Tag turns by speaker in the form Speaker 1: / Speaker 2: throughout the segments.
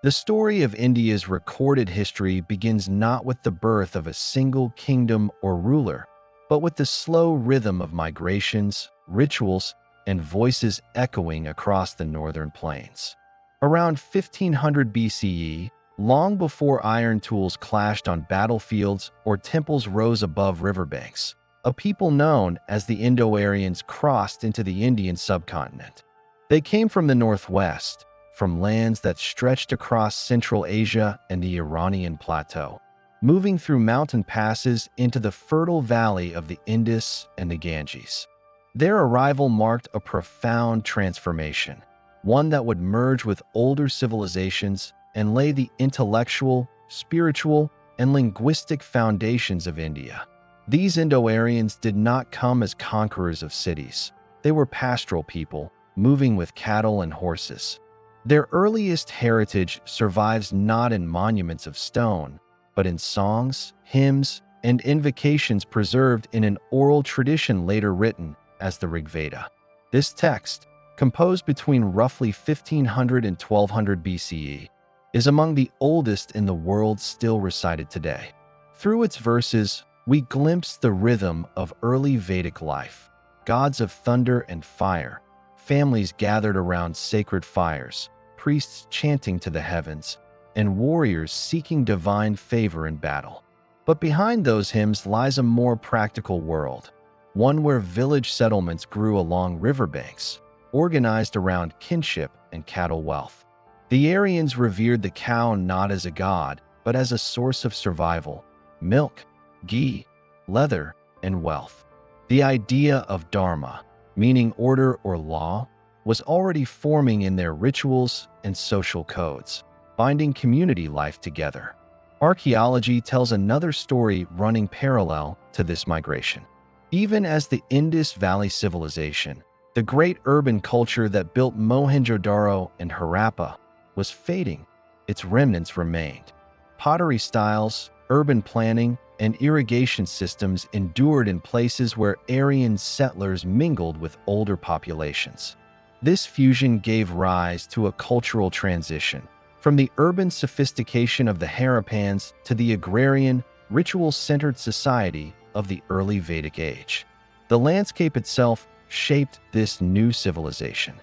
Speaker 1: The story of India's recorded history begins not with the birth of a single kingdom or ruler, but with the slow rhythm of migrations, rituals, and voices echoing across the northern plains. Around 1500 BCE, long before iron tools clashed on battlefields or temples rose above riverbanks, a people known as the Indo-Aryans crossed into the Indian subcontinent. They came from the northwest, from lands that stretched across Central Asia and the Iranian plateau, moving through mountain passes into the fertile valley of the Indus and the Ganges. Their arrival marked a profound transformation, one that would merge with older civilizations and lay the intellectual, spiritual, and linguistic foundations of India. These Indo-Aryans did not come as conquerors of cities. They were pastoral people, moving with cattle and horses. Their earliest heritage survives not in monuments of stone, but in songs, hymns, and invocations preserved in an oral tradition later written as the Rig Veda. This text, composed between roughly 1500 and 1200 BCE, is among the oldest in the world still recited today. Through its verses, we glimpse the rhythm of early Vedic life, gods of thunder and fire, families gathered around sacred fires, priests chanting to the heavens, and warriors seeking divine favor in battle. But behind those hymns lies a more practical world, one where village settlements grew along riverbanks, organized around kinship and cattle wealth. The Aryans revered the cow not as a god, but as a source of survival, milk, ghee, leather, and wealth. The idea of dharma, meaning order or law, was already forming in their rituals and social codes, binding community life together. Archaeology tells another story running parallel to this migration. Even as the Indus Valley civilization, the great urban culture that built Mohenjo-daro and Harappa, was fading, its remnants remained. Pottery styles, urban planning, and irrigation systems endured in places where Aryan settlers mingled with older populations. This fusion gave rise to a cultural transition, from the urban sophistication of the Harappans to the agrarian, ritual-centered society of the early Vedic Age. The landscape itself shaped this new civilization.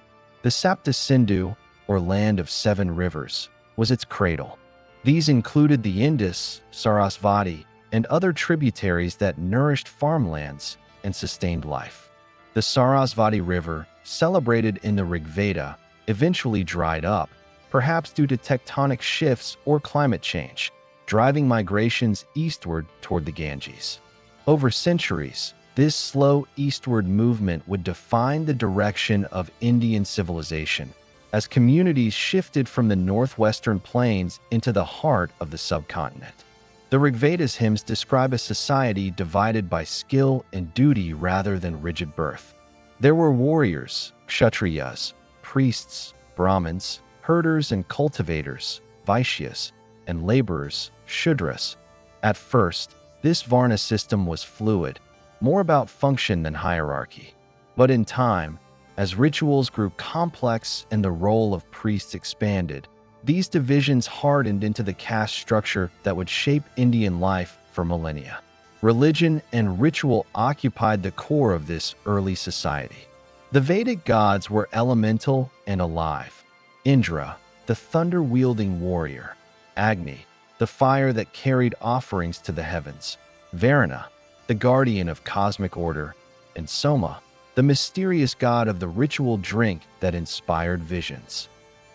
Speaker 1: The Sapta Sindhu, or Land of Seven Rivers, was its cradle. These included the Indus, Sarasvati, and other tributaries that nourished farmlands and sustained life. The Sarasvati River, celebrated in the Rig Veda, eventually dried up, perhaps due to tectonic shifts or climate change, driving migrations eastward toward the Ganges. Over centuries, this slow eastward movement would define the direction of Indian civilization, as communities shifted from the northwestern plains into the heart of the subcontinent. The Rig Veda's hymns describe a society divided by skill and duty rather than rigid birth. There were warriors, kshatriyas, priests, brahmins, herders and cultivators, vaishyas, and laborers, shudras. At first, this varna system was fluid, more about function than hierarchy. But in time, as rituals grew complex and the role of priests expanded, these divisions hardened into the caste structure that would shape Indian life for millennia. Religion and ritual occupied the core of this early society. The Vedic gods were elemental and alive. Indra, the thunder-wielding warrior. Agni, the fire that carried offerings to the heavens. Varuna, the guardian of cosmic order. And Soma, the mysterious god of the ritual drink that inspired visions.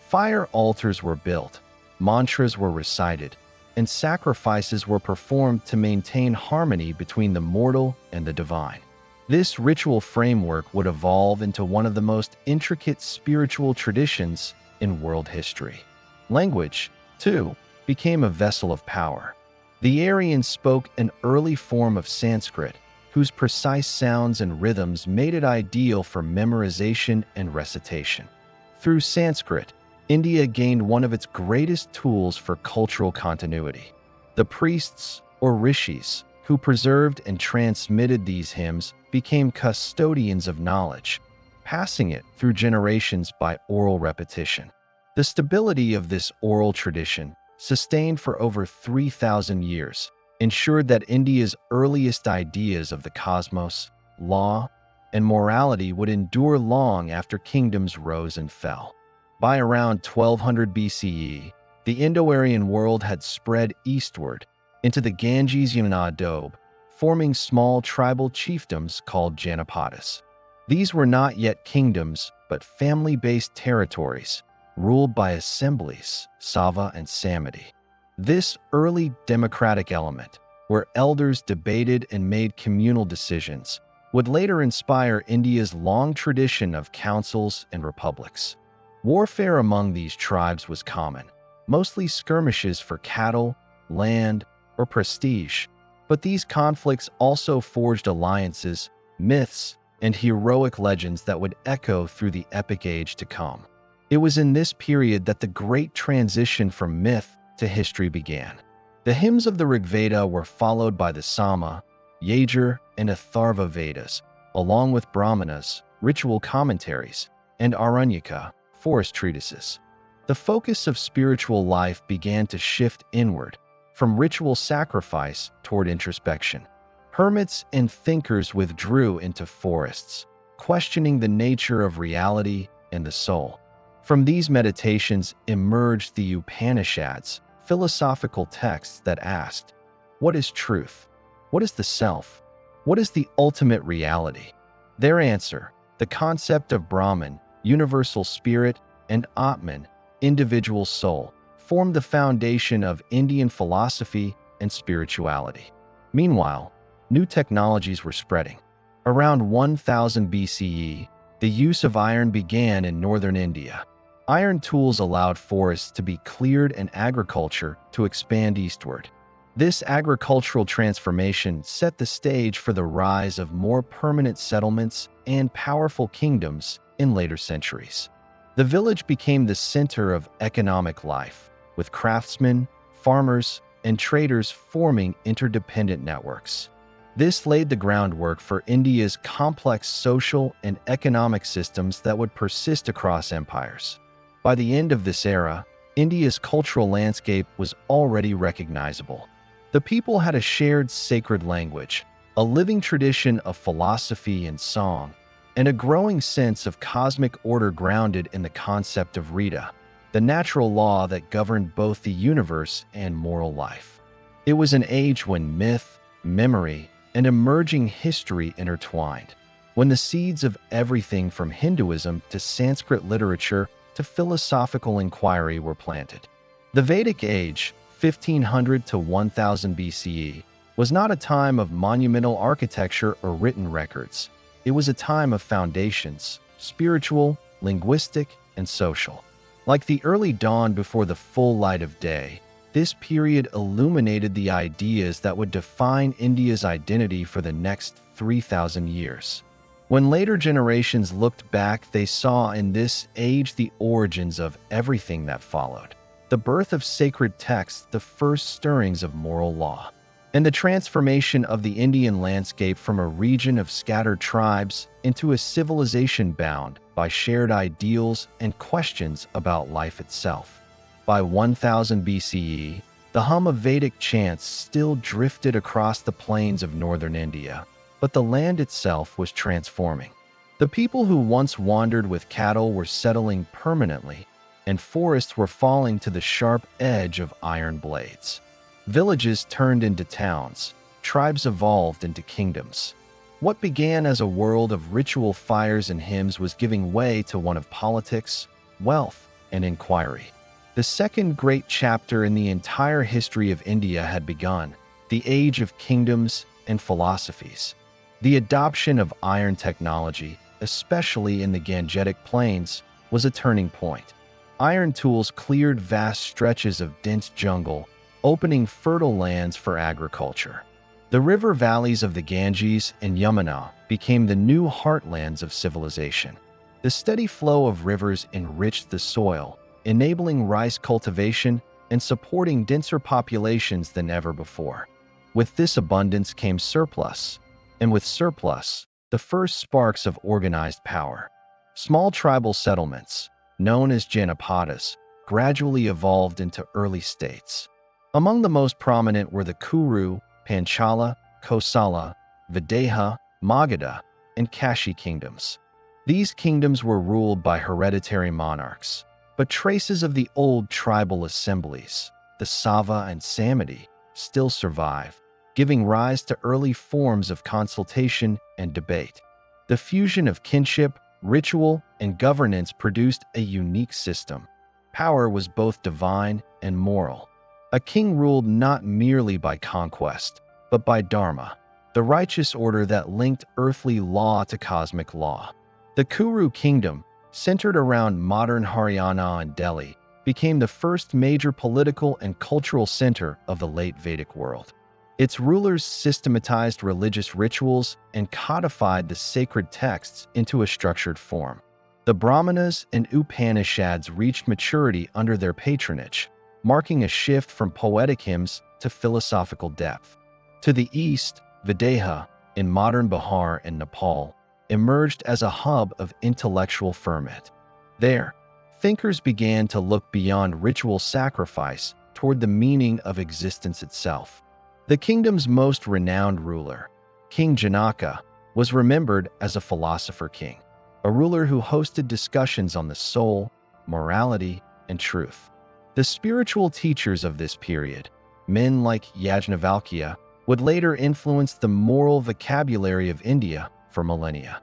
Speaker 1: Fire altars were built, mantras were recited, and sacrifices were performed to maintain harmony between the mortal and the divine. This ritual framework would evolve into one of the most intricate spiritual traditions in world history. Language, too, became a vessel of power. The Aryans spoke an early form of Sanskrit, whose precise sounds and rhythms made it ideal for memorization and recitation. Through Sanskrit, India gained one of its greatest tools for cultural continuity. The priests, or rishis, who preserved and transmitted these hymns became custodians of knowledge, passing it through generations by oral repetition. The stability of this oral tradition, sustained for over 3,000 years, ensured that India's earliest ideas of the cosmos, law, and morality would endure long after kingdoms rose and fell. By around 1200 BCE, the Indo-Aryan world had spread eastward into the Ganges-Yamuna doab, forming small tribal chiefdoms called Janapadas. These were not yet kingdoms, but family-based territories, ruled by assemblies, Sava and Samiti. This early democratic element, where elders debated and made communal decisions, would later inspire India's long tradition of councils and republics. Warfare among these tribes was common, mostly skirmishes for cattle, land, or prestige, but these conflicts also forged alliances, myths, and heroic legends that would echo through the epic age to come. It was in this period that the great transition from myth to history began. The hymns of the Rigveda were followed by the Sama, Yajur, and Atharva Vedas, along with Brahmanas, ritual commentaries, and Aranyaka, forest treatises. The focus of spiritual life began to shift inward, from ritual sacrifice toward introspection. Hermits and thinkers withdrew into forests, questioning the nature of reality and the soul. From these meditations emerged the Upanishads, philosophical texts that asked, what is truth? What is the self? What is the ultimate reality? Their answer, the concept of Brahman, universal spirit, and Atman, individual soul, formed the foundation of Indian philosophy and spirituality. Meanwhile, new technologies were spreading. Around 1000 BCE, the use of iron began in northern India. Iron tools allowed forests to be cleared and agriculture to expand eastward. This agricultural transformation set the stage for the rise of more permanent settlements and powerful kingdoms in later centuries. The village became the center of economic life, with craftsmen, farmers, and traders forming interdependent networks. This laid the groundwork for India's complex social and economic systems that would persist across empires. By the end of this era, India's cultural landscape was already recognizable. The people had a shared sacred language, a living tradition of philosophy and song, and a growing sense of cosmic order grounded in the concept of Rita, the natural law that governed both the universe and moral life. It was an age when myth, memory, and emerging history intertwined, when the seeds of everything from Hinduism to Sanskrit literature to philosophical inquiry were planted. The Vedic Age, 1500 to 1000 BCE, was not a time of monumental architecture or written records. It was a time of foundations, spiritual, linguistic, and social. Like the early dawn before the full light of day, this period illuminated the ideas that would define India's identity for the next 3,000 years. When later generations looked back, they saw in this age the origins of everything that followed. The birth of sacred texts, the first stirrings of moral law, and the transformation of the Indian landscape from a region of scattered tribes into a civilization bound by shared ideals and questions about life itself. By 1000 BCE, the hum of Vedic chants still drifted across the plains of northern India, but the land itself was transforming. The people who once wandered with cattle were settling permanently, and forests were falling to the sharp edge of iron blades. Villages turned into towns, tribes evolved into kingdoms. What began as a world of ritual fires and hymns was giving way to one of politics, wealth, and inquiry. The second great chapter in the entire history of India had begun, the age of kingdoms and philosophies. The adoption of iron technology, especially in the Gangetic Plains, was a turning point. Iron tools cleared vast stretches of dense jungle, opening fertile lands for agriculture. The river valleys of the Ganges and Yamuna became the new heartlands of civilization. The steady flow of rivers enriched the soil, enabling rice cultivation and supporting denser populations than ever before. With this abundance came surplus, and with surplus, the first sparks of organized power. Small tribal settlements, known as Janapadas, gradually evolved into early states. Among the most prominent were the Kuru, Panchala, Kosala, Videha, Magadha, and Kashi kingdoms. These kingdoms were ruled by hereditary monarchs, but traces of the old tribal assemblies, the Sava and Samiti, still survive, giving rise to early forms of consultation and debate. The fusion of kinship, ritual, and governance produced a unique system. Power was both divine and moral. A king ruled not merely by conquest, but by dharma, the righteous order that linked earthly law to cosmic law. The Kuru kingdom, centered around modern Haryana and Delhi, became the first major political and cultural center of the late Vedic world. Its rulers systematized religious rituals and codified the sacred texts into a structured form. The Brahmanas and Upanishads reached maturity under their patronage, marking a shift from poetic hymns to philosophical depth. To the east, Videha, in modern Bihar and Nepal, emerged as a hub of intellectual ferment. There, thinkers began to look beyond ritual sacrifice toward the meaning of existence itself. The kingdom's most renowned ruler, King Janaka, was remembered as a philosopher king, a ruler who hosted discussions on the soul, morality, and truth. The spiritual teachers of this period, men like Yajnavalkya, would later influence the moral vocabulary of India for millennia.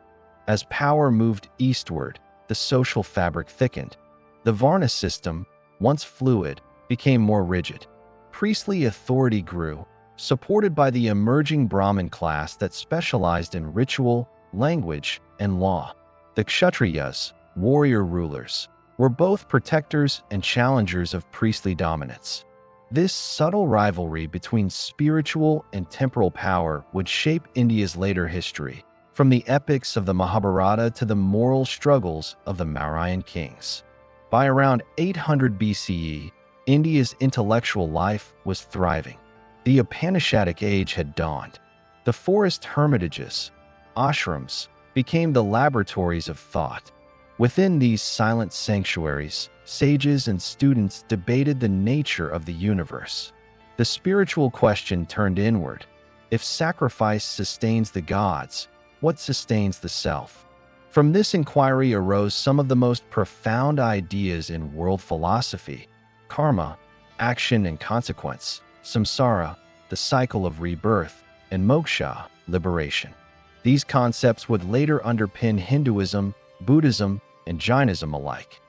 Speaker 1: As power moved eastward, the social fabric thickened. The Varna system, once fluid, became more rigid. Priestly authority grew, supported by the emerging Brahmin class that specialized in ritual, language, and law. The Kshatriyas, warrior rulers, were both protectors and challengers of priestly dominance. This subtle rivalry between spiritual and temporal power would shape India's later history, from the epics of the Mahabharata to the moral struggles of the Mauryan kings. By around 800 BCE, India's intellectual life was thriving. The Upanishadic age had dawned. The forest hermitages, ashrams, became the laboratories of thought. Within these silent sanctuaries, sages and students debated the nature of the universe. The spiritual question turned inward. If sacrifice sustains the gods, what sustains the self? From this inquiry arose some of the most profound ideas in world philosophy: karma, action and consequence; samsara, the cycle of rebirth; and moksha, liberation. These concepts would later underpin Hinduism, Buddhism, and Jainism alike.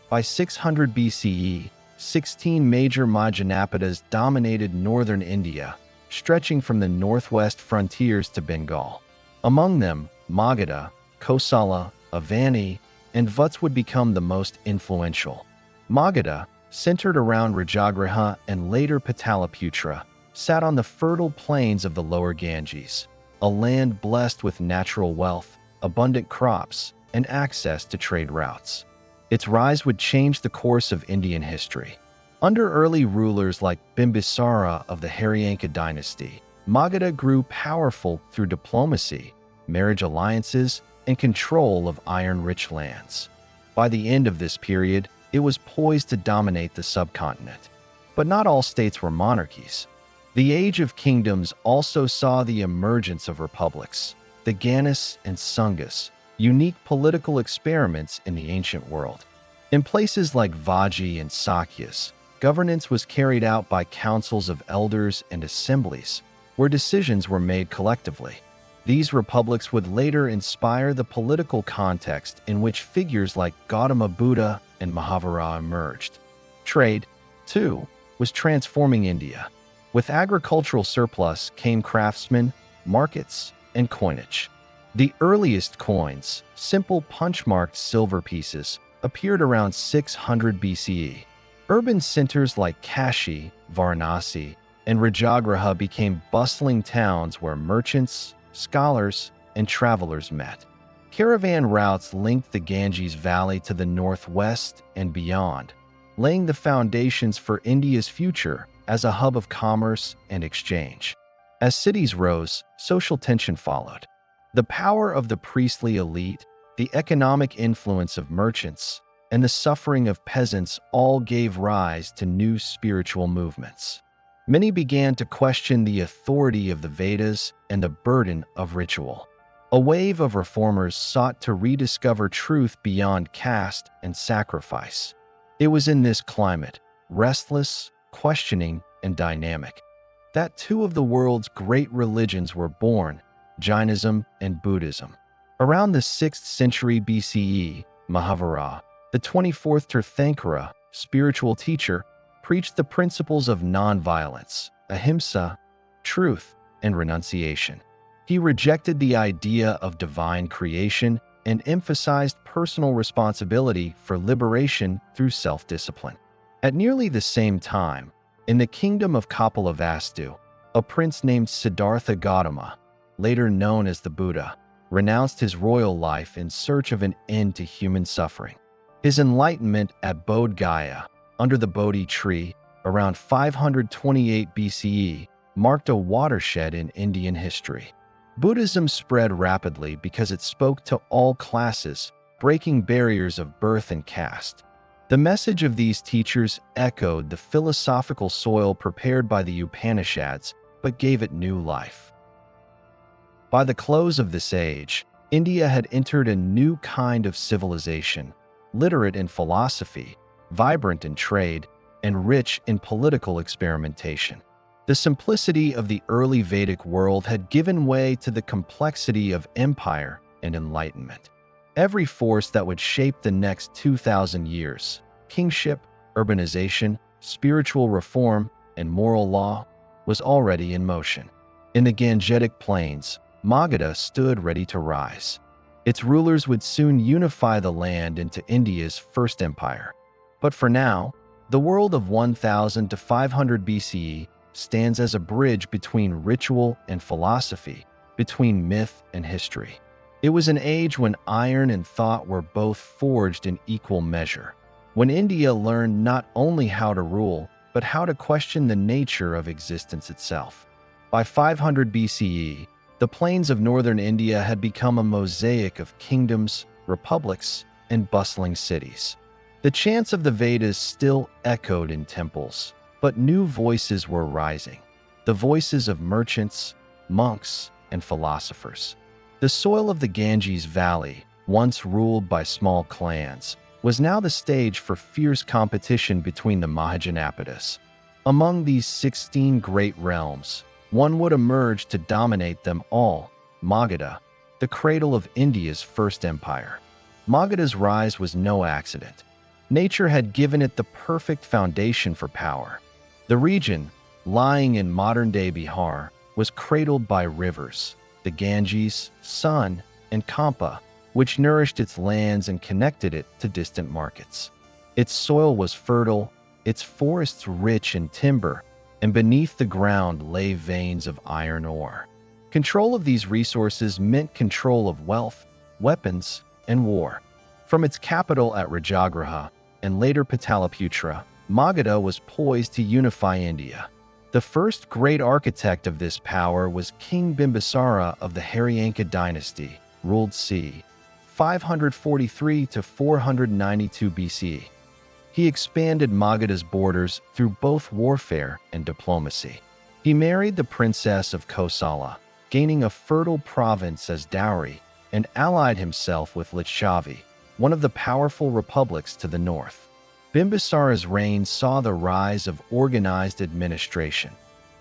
Speaker 1: By 600 BCE, 16 major Mahajanapadas dominated northern India, stretching from the northwest frontiers to Bengal. Among them, Magadha, Kosala, Avanti, and Vats would become the most influential. Magadha, centered around Rajagraha and later Pataliputra, sat on the fertile plains of the lower Ganges, a land blessed with natural wealth, abundant crops, and access to trade routes. Its rise would change the course of Indian history. Under early rulers like Bimbisara of the Haryanka dynasty, Magadha grew powerful through diplomacy, marriage alliances, and control of iron-rich lands. By the end of this period, it was poised to dominate the subcontinent. But not all states were monarchies. The Age of Kingdoms also saw the emergence of republics, the Ganas and Sungas, unique political experiments in the ancient world. In places like Vaji and Sakyas, governance was carried out by councils of elders and assemblies, where decisions were made collectively. These republics would later inspire the political context in which figures like Gautama Buddha and Mahavira emerged. Trade, too, was transforming India. With agricultural surplus came craftsmen, markets, and coinage. The earliest coins, simple punch-marked silver pieces, appeared around 600 BCE. Urban centers like Kashi, Varanasi, and Rajagraha became bustling towns where merchants, scholars, and travelers met. Caravan routes linked the Ganges Valley to the northwest and beyond, laying the foundations for India's future as a hub of commerce and exchange. As cities rose, social tension followed. The power of the priestly elite, the economic influence of merchants, and the suffering of peasants all gave rise to new spiritual movements. Many began to question the authority of the Vedas and the burden of ritual. A wave of reformers sought to rediscover truth beyond caste and sacrifice. It was in this climate, restless, questioning, and dynamic, that two of the world's great religions were born, Jainism and Buddhism. Around the 6th century BCE, Mahavira, the 24th Tirthankara, spiritual teacher, preached the principles of nonviolence, ahimsa, truth, and renunciation. He rejected the idea of divine creation and emphasized personal responsibility for liberation through self-discipline. At nearly the same time, in the kingdom of Kapilavastu, a prince named Siddhartha Gautama, later known as the Buddha, renounced his royal life in search of an end to human suffering. His enlightenment at Bodh Gaya, under the Bodhi tree, around 528 BCE, marked a watershed in Indian history. Buddhism spread rapidly because it spoke to all classes, breaking barriers of birth and caste. The message of these teachers echoed the philosophical soil prepared by the Upanishads, but gave it new life. By the close of this age, India had entered a new kind of civilization, literate in philosophy, vibrant in trade, and rich in political experimentation. The simplicity of the early Vedic world had given way to the complexity of empire and enlightenment. Every force that would shape the next 2,000 years, kingship, urbanization, spiritual reform, and moral law, was already in motion. In the Gangetic Plains, Magadha stood ready to rise. Its rulers would soon unify the land into India's first empire. But for now, the world of 1000 to 500 BCE stands as a bridge between ritual and philosophy, between myth and history. It was an age when iron and thought were both forged in equal measure, when India learned not only how to rule, but how to question the nature of existence itself. By 500 BCE, the plains of northern India had become a mosaic of kingdoms, republics, and bustling cities. The chants of the Vedas still echoed in temples, but new voices were rising, the voices of merchants, monks, and philosophers. The soil of the Ganges Valley, once ruled by small clans, was now the stage for fierce competition between the Mahajanapadas. Among these 16 great realms, one would emerge to dominate them all: Magadha, the cradle of India's first empire. Magadha's rise was no accident. Nature had given it the perfect foundation for power. The region, lying in modern-day Bihar, was cradled by rivers, the Ganges, Sun, and Kampa, which nourished its lands and connected it to distant markets. Its soil was fertile, its forests rich in timber, and beneath the ground lay veins of iron ore. Control of these resources meant control of wealth, weapons, and war. From its capital at Rajagraha and later Pataliputra, Magadha was poised to unify India. The first great architect of this power was King Bimbisara of the Haryanka dynasty, ruled c. 543 to 492 BC. He expanded Magadha's borders through both warfare and diplomacy. He married the princess of Kosala, gaining a fertile province as dowry, and allied himself with Lichavi, one of the powerful republics to the north. Bimbisara's reign saw the rise of organized administration,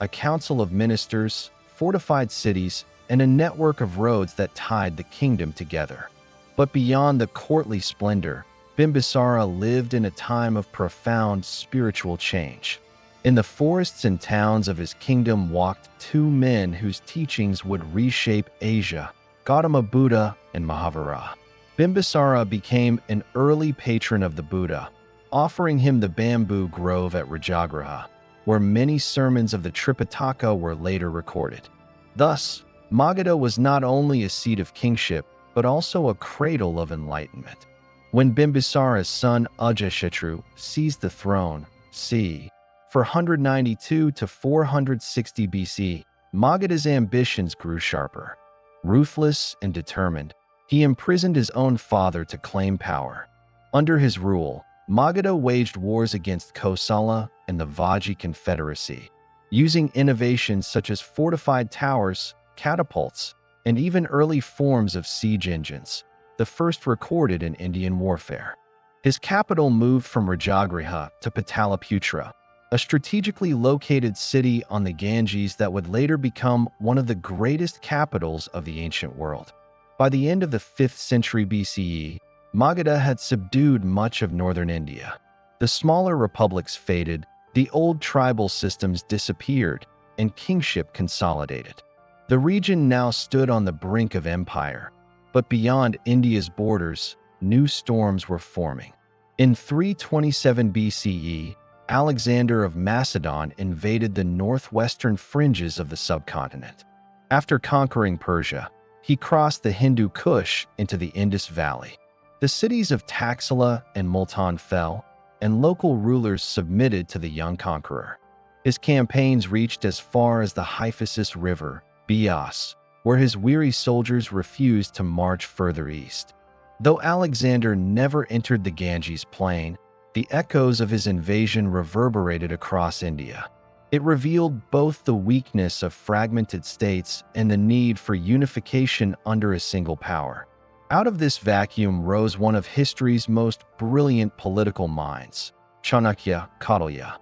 Speaker 1: a council of ministers, fortified cities, and a network of roads that tied the kingdom together. But beyond the courtly splendor, Bimbisara lived in a time of profound spiritual change. In the forests and towns of his kingdom walked two men whose teachings would reshape Asia: Gautama Buddha and Mahavira. Bimbisara became an early patron of the Buddha, offering him the bamboo grove at Rajagraha, where many sermons of the Tripitaka were later recorded. Thus, Magadha was not only a seat of kingship, but also a cradle of enlightenment. When Bimbisara's son Ajatashatru seized the throne, c. 492 to 460 BC, Magadha's ambitions grew sharper. Ruthless and determined, he imprisoned his own father to claim power. Under his rule, Magadha waged wars against Kosala and the Vaji Confederacy, using innovations such as fortified towers, catapults, and even early forms of siege engines, the first recorded in Indian warfare. His capital moved from Rajagriha to Pataliputra, a strategically located city on the Ganges that would later become one of the greatest capitals of the ancient world. By the end of the 5th century BCE, Magadha had subdued much of northern India. The smaller republics faded, the old tribal systems disappeared, and kingship consolidated. The region now stood on the brink of empire, but beyond India's borders, new storms were forming. In 327 BCE, Alexander of Macedon invaded the northwestern fringes of the subcontinent. After conquering Persia, he crossed the Hindu Kush into the Indus Valley. The cities of Taxila and Multan fell, and local rulers submitted to the young conqueror. His campaigns reached as far as the Hyphasis River, Beas, where his weary soldiers refused to march further east. Though Alexander never entered the Ganges plain, the echoes of his invasion reverberated across India. It revealed both the weakness of fragmented states and the need for unification under a single power. Out of this vacuum rose one of history's most brilliant political minds, Chanakya Kautilya.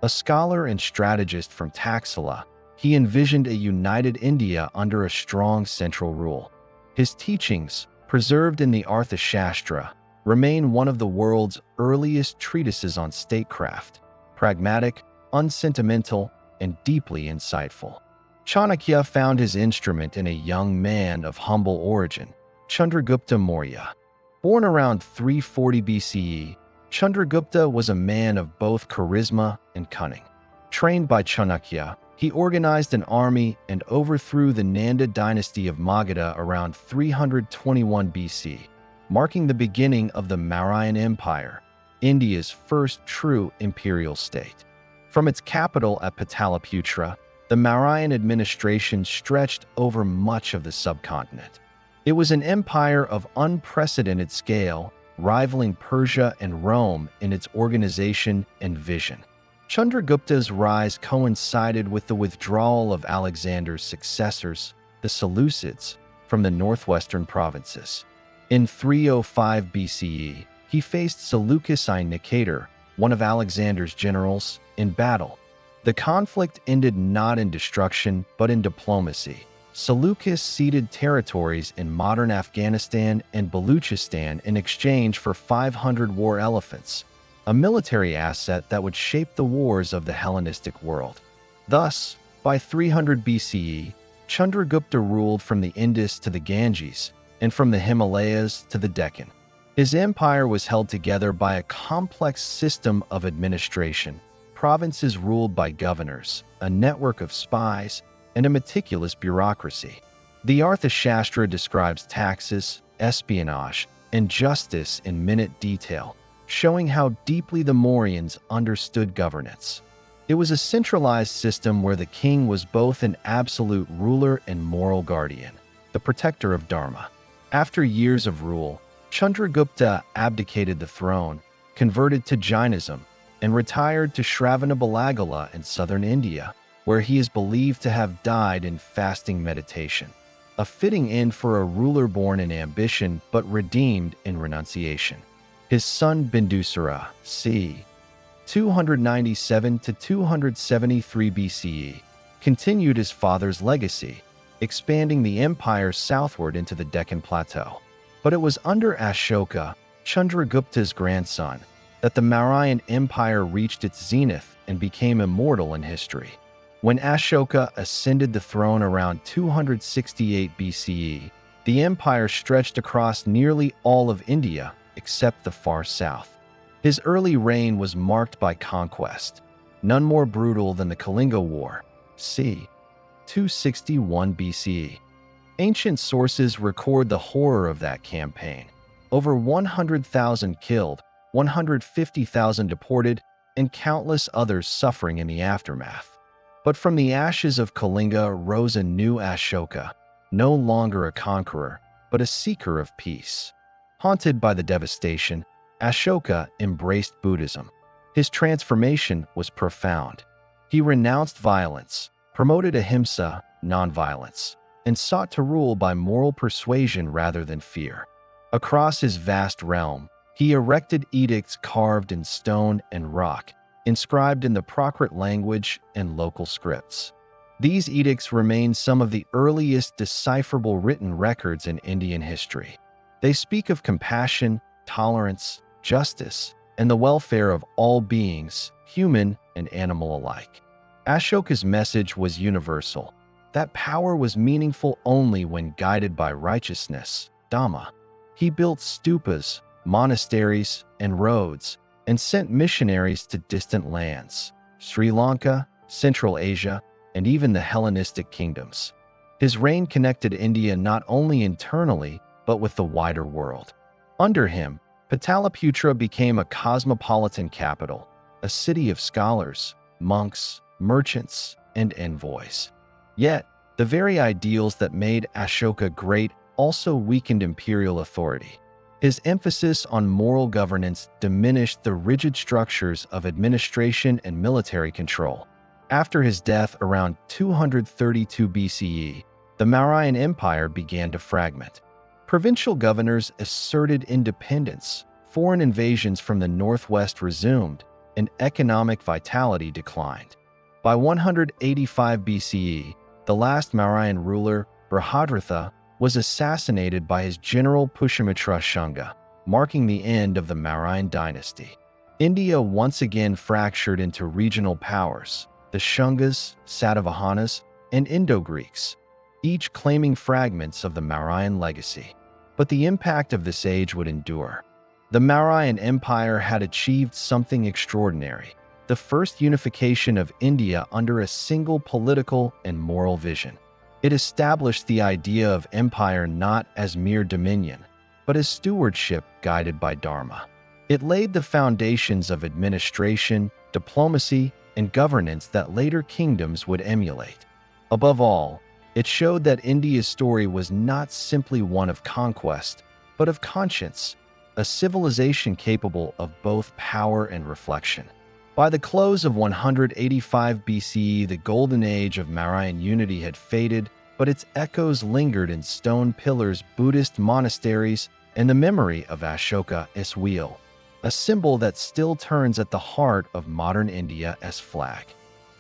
Speaker 1: A scholar and strategist from Taxila, he envisioned a united India under a strong central rule. His teachings, preserved in the Arthashastra, remain one of the world's earliest treatises on statecraft, pragmatic, unsentimental, and deeply insightful. Chanakya found his instrument in a young man of humble origin, Chandragupta Maurya. Born around 340 BCE, Chandragupta was a man of both charisma and cunning. Trained by Chanakya, he organized an army and overthrew the Nanda dynasty of Magadha around 321 BC, marking the beginning of the Mauryan Empire, India's first true imperial state. From its capital at Pataliputra, the Mauryan administration stretched over much of the subcontinent. It was an empire of unprecedented scale, rivaling Persia and Rome in its organization and vision. Chandragupta's rise coincided with the withdrawal of Alexander's successors, the Seleucids, from the northwestern provinces. In 305 BCE, he faced Seleucus I Nicator, one of Alexander's generals, in battle. The conflict ended not in destruction, but in diplomacy. Seleucus ceded territories in modern Afghanistan and Baluchistan in exchange for 500 war elephants, a military asset that would shape the wars of the Hellenistic world. Thus, by 300 BCE, Chandragupta ruled from the Indus to the Ganges, and from the Himalayas to the Deccan. His empire was held together by a complex system of administration, provinces ruled by governors, a network of spies, and a meticulous bureaucracy. The Arthashastra describes taxes, espionage, and justice in minute detail, showing how deeply the Mauryans understood governance. It was a centralized system where the king was both an absolute ruler and moral guardian, the protector of Dharma. After years of rule, Chandragupta abdicated the throne, converted to Jainism, and retired to Shravanabelagala in southern India, where he is believed to have died in fasting meditation, a fitting end for a ruler born in ambition but redeemed in renunciation. His son Bindusara, c. 297 to 273 BCE, continued his father's legacy, expanding the empire southward into the Deccan Plateau. But it was under Ashoka, Chandragupta's grandson, that the Mauryan Empire reached its zenith and became immortal in history. When Ashoka ascended the throne around 268 BCE, the empire stretched across nearly all of India except the far south. His early reign was marked by conquest, none more brutal than the Kalinga War, c. 261 BCE. Ancient sources record the horror of that campaign. Over 100,000 killed, 150,000 deported, and countless others suffering in the aftermath. But from the ashes of Kalinga rose a new Ashoka, no longer a conqueror, but a seeker of peace. Haunted by the devastation, Ashoka embraced Buddhism. His transformation was profound. He renounced violence, promoted ahimsa, nonviolence, and sought to rule by moral persuasion rather than fear. Across his vast realm, he erected edicts carved in stone and rock, inscribed in the Prakrit language and local scripts. These edicts remain some of the earliest decipherable written records in Indian history. They speak of compassion, tolerance, justice, and the welfare of all beings, human and animal alike. Ashoka's message was universal. That power was meaningful only when guided by righteousness, Dhamma. He built stupas, monasteries, and roads, and sent missionaries to distant lands, Sri Lanka, Central Asia, and even the Hellenistic kingdoms. His reign connected India not only internally, but with the wider world. Under him, Pataliputra became a cosmopolitan capital, a city of scholars, monks, merchants, and envoys. Yet, the very ideals that made Ashoka great also weakened imperial authority. His emphasis on moral governance diminished the rigid structures of administration and military control. After his death around 232 BCE, the Mauryan Empire began to fragment. Provincial governors asserted independence, foreign invasions from the northwest resumed, and economic vitality declined. By 185 BCE, the last Mauryan ruler, Brihadratha, was assassinated by his general Pushyamitra Shunga, marking the end of the Mauryan dynasty. India once again fractured into regional powers, the Shungas, Satavahanas, and Indo-Greeks, each claiming fragments of the Mauryan legacy. But the impact of this age would endure. The Mauryan Empire had achieved something extraordinary, the first unification of India under a single political and moral vision. It established the idea of empire not as mere dominion, but as stewardship guided by Dharma. It laid the foundations of administration, diplomacy, and governance that later kingdoms would emulate. Above all, it showed that India's story was not simply one of conquest, but of conscience, a civilization capable of both power and reflection. By the close of 185 BCE, the golden age of Mauryan unity had faded, but its echoes lingered in stone pillars, Buddhist monasteries, and the memory of Ashoka's wheel, a symbol that still turns at the heart of modern India's flag.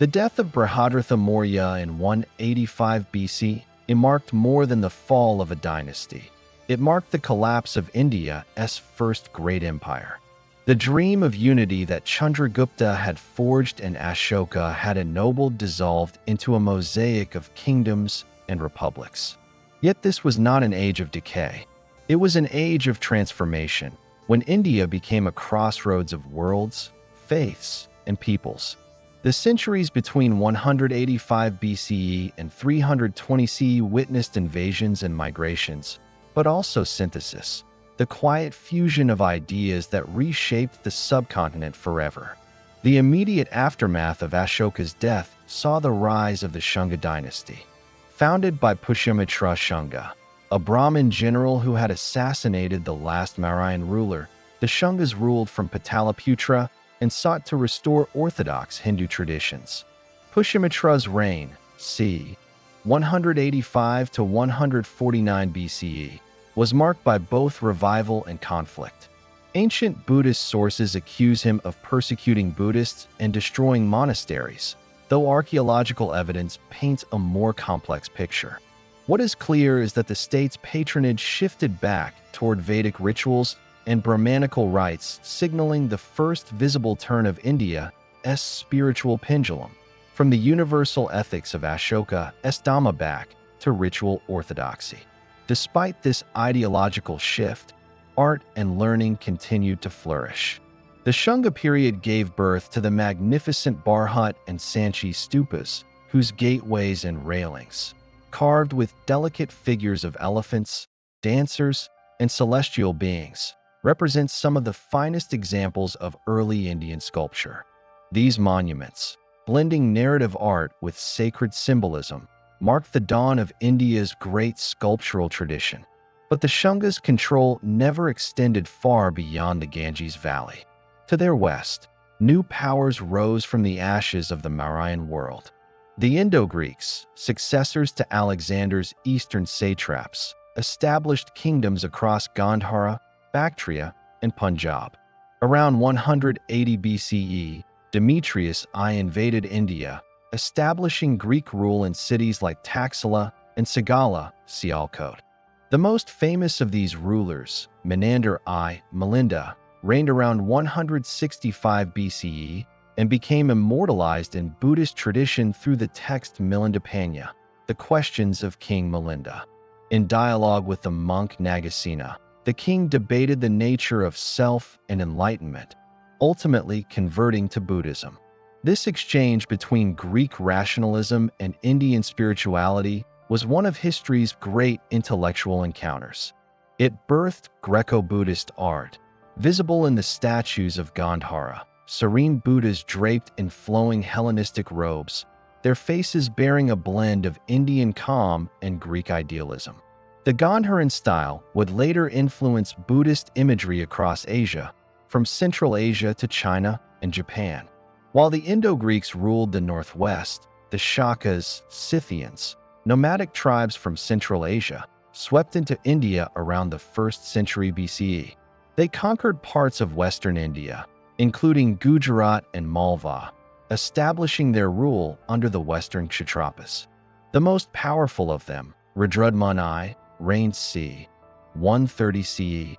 Speaker 1: The death of Brihadratha Maurya in 185 BC marked more than the fall of a dynasty. It marked the collapse of India's first great empire. The dream of unity that Chandragupta had forged and Ashoka had ennobled dissolved into a mosaic of kingdoms and republics. Yet this was not an age of decay. It was an age of transformation, when India became a crossroads of worlds, faiths, and peoples. The centuries between 185 BCE and 320 CE witnessed invasions and migrations, but also synthesis, the quiet fusion of ideas that reshaped the subcontinent forever. The immediate aftermath of Ashoka's death saw the rise of the Shunga dynasty. Founded by Pushyamitra Shunga, a Brahmin general who had assassinated the last Mauryan ruler, the Shungas ruled from Pataliputra and sought to restore orthodox Hindu traditions. Pushyamitra's reign, c. 185 to 149 BCE, was marked by both revival and conflict. Ancient Buddhist sources accuse him of persecuting Buddhists and destroying monasteries, though archaeological evidence paints a more complex picture. What is clear is that the state's patronage shifted back toward Vedic rituals and Brahmanical rites, signaling the first visible turn of India's spiritual pendulum, from the universal ethics of Ashoka's Dhamma back to ritual orthodoxy. Despite this ideological shift, art and learning continued to flourish. The Shunga period gave birth to the magnificent Bharhut and Sanchi stupas, whose gateways and railings, carved with delicate figures of elephants, dancers, and celestial beings, represent some of the finest examples of early Indian sculpture. These monuments, blending narrative art with sacred symbolism, marked the dawn of India's great sculptural tradition. But the Shungas' control never extended far beyond the Ganges Valley. To their west, new powers rose from the ashes of the Mauryan world. The Indo-Greeks, successors to Alexander's eastern satraps, established kingdoms across Gandhara, Bactria, and Punjab. Around 180 BCE, Demetrius I invaded India, establishing Greek rule in cities like Taxila and Sagala, Sialkot. The most famous of these rulers, Menander I, Milinda, reigned around 165 BCE and became immortalized in Buddhist tradition through the text Milindapanya, the Questions of King Milinda. In dialogue with the monk Nagasena, the king debated the nature of self and enlightenment, ultimately converting to Buddhism. This exchange between Greek rationalism and Indian spirituality was one of history's great intellectual encounters. It birthed Greco-Buddhist art, visible in the statues of Gandhara, serene Buddhas draped in flowing Hellenistic robes, their faces bearing a blend of Indian calm and Greek idealism. The Gandharan style would later influence Buddhist imagery across Asia, from Central Asia to China and Japan. While the Indo-Greeks ruled the northwest, the Shakas, Scythians, nomadic tribes from Central Asia, swept into India around the 1st century BCE. They conquered parts of western India, including Gujarat and Malwa, establishing their rule under the Western Kshatrapas. The most powerful of them, Rudrudman I, reigned c. 130 CE,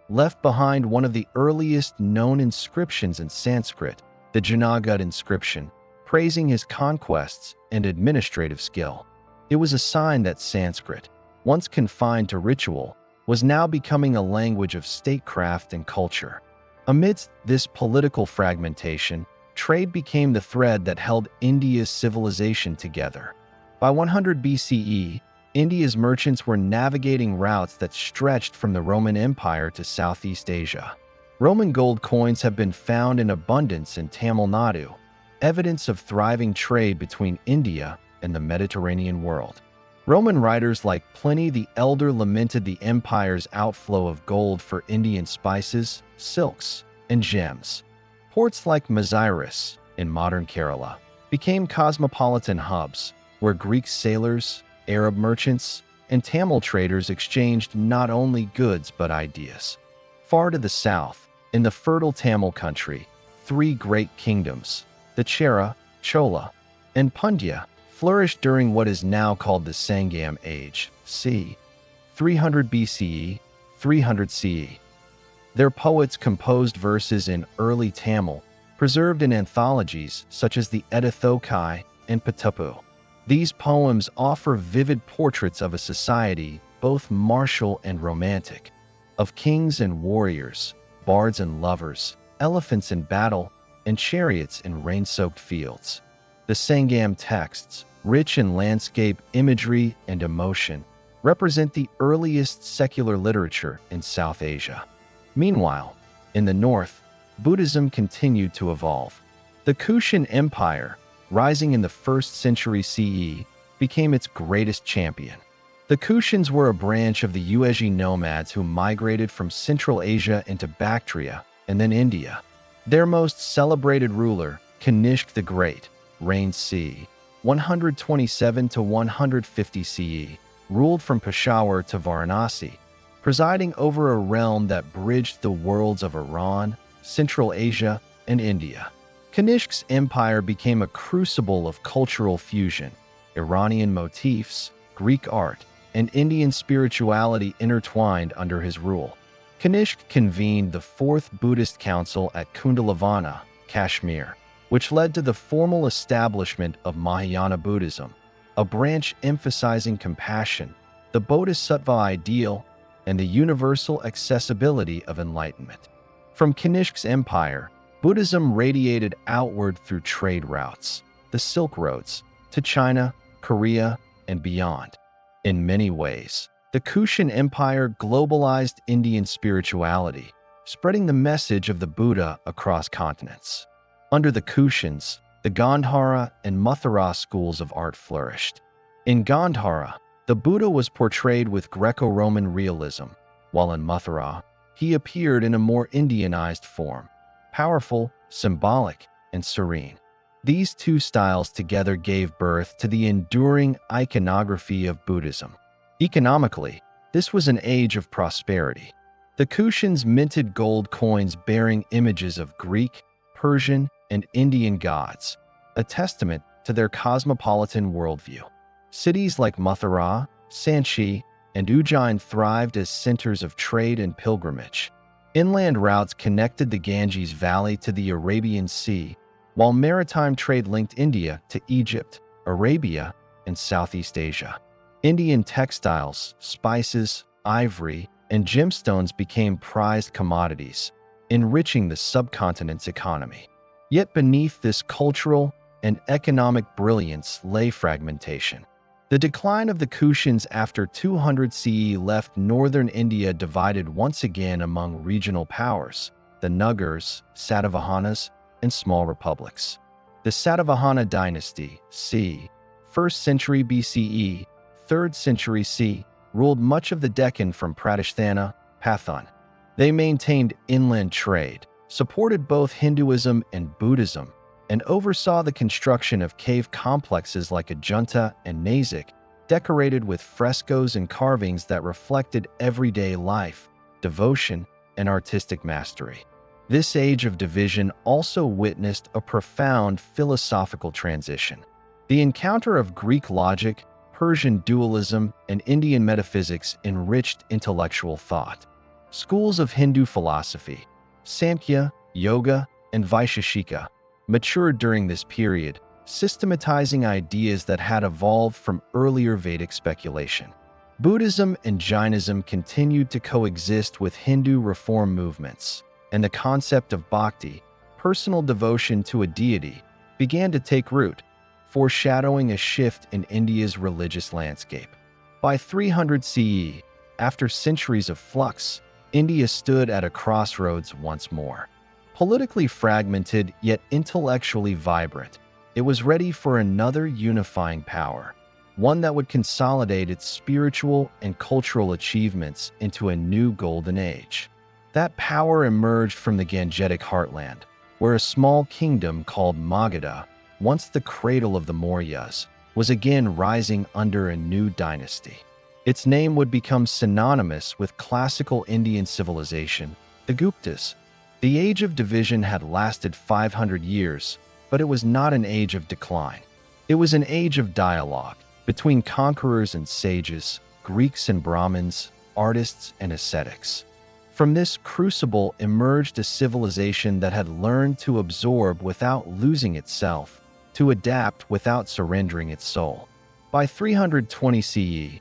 Speaker 1: left behind one of the earliest known inscriptions in Sanskrit, the Junagadh inscription, praising his conquests and administrative skill. It was a sign that Sanskrit, once confined to ritual, was now becoming a language of statecraft and culture. Amidst this political fragmentation, trade became the thread that held India's civilization together. By 100 BCE, India's merchants were navigating routes that stretched from the Roman Empire to Southeast Asia. Roman gold coins have been found in abundance in Tamil Nadu, evidence of thriving trade between India and the Mediterranean world. Roman writers like Pliny the Elder lamented the empire's outflow of gold for Indian spices, silks, and gems. Ports like Maziris, in modern Kerala, became cosmopolitan hubs where Greek sailors, Arab merchants, and Tamil traders exchanged not only goods but ideas. Far to the south, in the fertile Tamil country, 3 great kingdoms, the Chera, Chola, and Pandya, flourished during what is now called the Sangam Age, c. 300 BCE, 300 CE. Their poets composed verses in early Tamil, preserved in anthologies such as the Edithokai and Patappu. These poems offer vivid portraits of a society both martial and romantic, of kings and warriors, bards and lovers, elephants in battle, and chariots in rain-soaked fields. The Sangam texts, rich in landscape imagery and emotion, represent the earliest secular literature in South Asia. Meanwhile, in the north, Buddhism continued to evolve. The Kushan Empire, rising in the 1st century CE, became its greatest champion. The Kushans were a branch of the Yuezhi nomads who migrated from Central Asia into Bactria and then India. Their most celebrated ruler, Kanishk the Great, reigned c. 127 to 150 CE, ruled from Peshawar to Varanasi, presiding over a realm that bridged the worlds of Iran, Central Asia, and India. Kanishk's empire became a crucible of cultural fusion. Iranian motifs, Greek art, and Indian spirituality intertwined under his rule. Kanishk convened the 4th Buddhist Council at Kundalavana, Kashmir, which led to the formal establishment of Mahayana Buddhism, a branch emphasizing compassion, the bodhisattva ideal, and the universal accessibility of enlightenment. From Kanishk's empire, Buddhism radiated outward through trade routes, the Silk Roads, to China, Korea, and beyond. In many ways, the Kushan Empire globalized Indian spirituality, spreading the message of the Buddha across continents. Under the Kushans, the Gandhara and Mathura schools of art flourished. In Gandhara, The Buddha was portrayed with Greco-Roman realism, while in Mathura, he appeared in a more Indianized form, powerful, symbolic, and serene. These two styles together gave birth to the enduring iconography of Buddhism. Economically, this was an age of prosperity. The Kushans minted gold coins bearing images of Greek, Persian, and Indian gods, a testament to their cosmopolitan worldview. Cities like Mathura, Sanchi, and Ujjain thrived as centers of trade and pilgrimage. Inland routes connected the Ganges Valley to the Arabian Sea, while maritime trade linked India to Egypt, Arabia, and Southeast Asia. Indian textiles, spices, ivory, and gemstones became prized commodities, enriching the subcontinent's economy. Yet beneath this cultural and economic brilliance lay fragmentation. The decline of the Kushans after 200 CE left northern India divided once again among regional powers, the Nagars, Satavahanas, and small republics. The Satavahana dynasty, c. 1st century BCE, 3rd century CE, ruled much of the Deccan from Pradesthana, Pathan. They maintained inland trade, supported both Hinduism and Buddhism, and oversaw the construction of cave complexes like Ajunta and Nasik, decorated with frescoes and carvings that reflected everyday life, devotion, and artistic mastery. This age of division also witnessed a profound philosophical transition. The encounter of Greek logic, Persian dualism, and Indian metaphysics enriched intellectual thought. Schools of Hindu philosophy, Samkhya, Yoga, and Vaisheshika, matured during this period, systematizing ideas that had evolved from earlier Vedic speculation. Buddhism and Jainism continued to coexist with Hindu reform movements, and the concept of bhakti, personal devotion to a deity, began to take root, foreshadowing a shift in India's religious landscape. By 300 CE, after centuries of flux, India stood at a crossroads once more. Politically fragmented yet intellectually vibrant, it was ready for another unifying power, one that would consolidate its spiritual and cultural achievements into a new golden age. That power emerged from the Gangetic heartland, where a small kingdom called Magadha, once the cradle of the Mauryas, was again rising under a new dynasty. Its name would become synonymous with classical Indian civilization, the Guptas. The age of division had lasted 500 years, but it was not an age of decline. It was an age of dialogue between conquerors and sages, Greeks and Brahmins, artists and ascetics. From this crucible emerged a civilization that had learned to absorb without losing itself, to adapt without surrendering its soul. By 320 CE,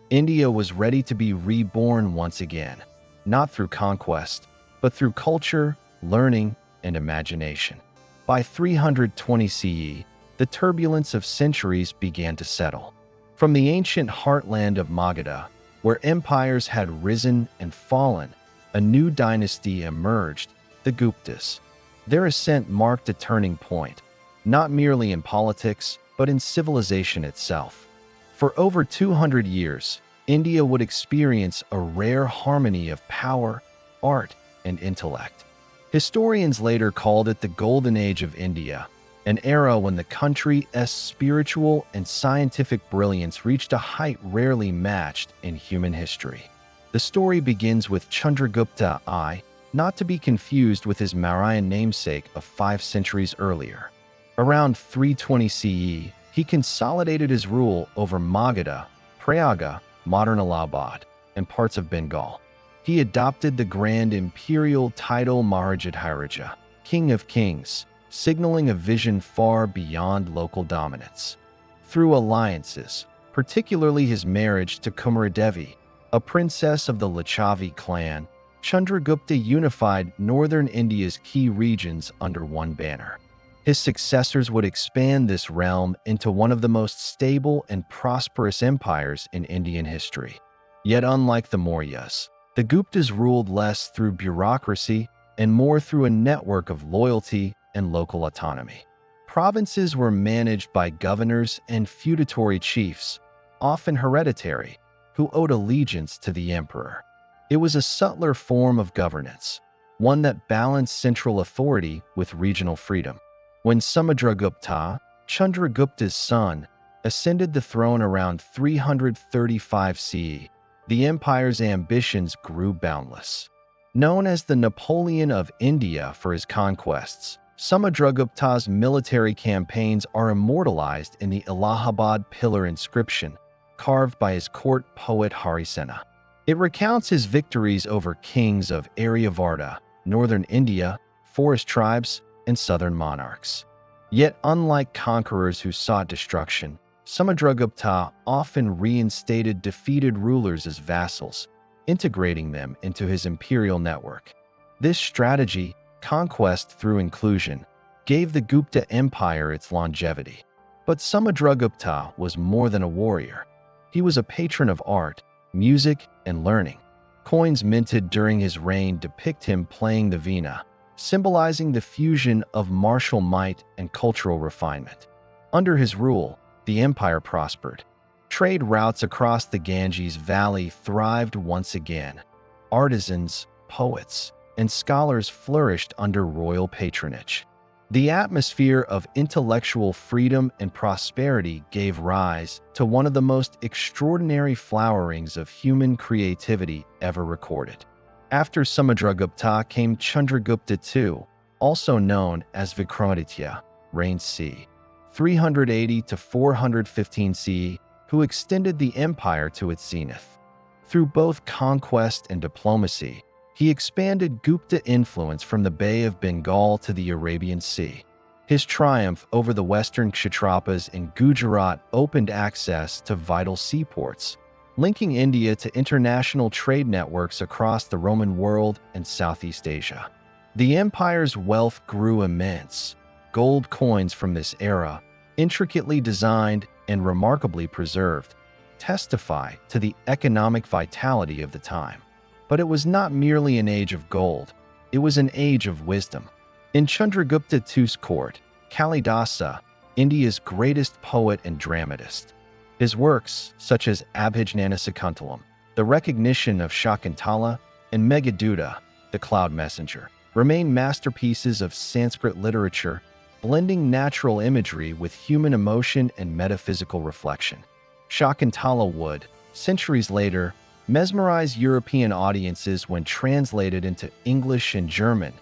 Speaker 1: India was ready to be reborn once again, not through conquest, but through culture, learning, and imagination. By 320 CE, the turbulence of centuries began to settle. From the ancient heartland of Magadha, where empires had risen and fallen, a new dynasty emerged, the Guptas. Their ascent marked a turning point, not merely in politics, but in civilization itself. For over 200 years, India would experience a rare harmony of power, art, and intellect. Historians later called it the Golden Age of India, an era when the country's spiritual and scientific brilliance reached a height rarely matched in human history. The story begins with Chandragupta I, not to be confused with his Mauryan namesake of 5 centuries earlier. Around 320 CE, he consolidated his rule over Magadha, Prayaga, modern Allahabad, and parts of Bengal. He adopted the grand imperial title Maharaja, King of Kings, signaling a vision far beyond local dominance. Through alliances, particularly his marriage to Kumaradevi, a princess of the Lichavi clan, Chandragupta unified northern India's key regions under one banner. His successors would expand this realm into one of the most stable and prosperous empires in Indian history. Yet unlike the Mauryas, the Guptas ruled less through bureaucracy and more through a network of loyalty and local autonomy. Provinces were managed by governors and feudatory chiefs, often hereditary, who owed allegiance to the emperor. It was a subtler form of governance, one that balanced central authority with regional freedom. When Samudragupta, Chandragupta's son, ascended the throne around 335 CE, the empire's ambitions grew boundless. Known as the Napoleon of India for his conquests, Samudragupta's military campaigns are immortalized in the Allahabad pillar inscription, carved by his court poet Harisena. It recounts his victories over kings of Aryavarta, northern India, forest tribes, and southern monarchs. Yet, unlike conquerors who sought destruction, Samudragupta often reinstated defeated rulers as vassals, integrating them into his imperial network. This strategy, conquest through inclusion, gave the Gupta Empire its longevity. But Samudragupta was more than a warrior. He was a patron of art, music, and learning. Coins minted during his reign depict him playing the veena, symbolizing the fusion of martial might and cultural refinement. Under his rule, the empire prospered. Trade routes across the Ganges Valley thrived once again. Artisans, poets, and scholars flourished under royal patronage. The atmosphere of intellectual freedom and prosperity gave rise to one of the most extraordinary flowerings of human creativity ever recorded. After Samudragupta came Chandragupta II, also known as Vikramaditya, reigned c. 380 to 415 CE, who extended the empire to its zenith. Through both conquest and diplomacy, he expanded Gupta influence from the Bay of Bengal to the Arabian Sea. His triumph over the Western Kshatrapas in Gujarat opened access to vital seaports, linking India to international trade networks across the Roman world and Southeast Asia. The empire's wealth grew immense. Gold coins from this era, intricately designed and remarkably preserved, testify to the economic vitality of the time. But it was not merely an age of gold, it was an age of wisdom. In Chandragupta II's court, Kalidasa, India's greatest poet and dramatist, his works, such as Abhijnanasakuntalam, the recognition of Shakuntala, and Meghaduta, the Cloud Messenger, remain masterpieces of Sanskrit literature, blending natural imagery with human emotion and metaphysical reflection. Shakuntala would, centuries later, mesmerize European audiences when translated into English and German,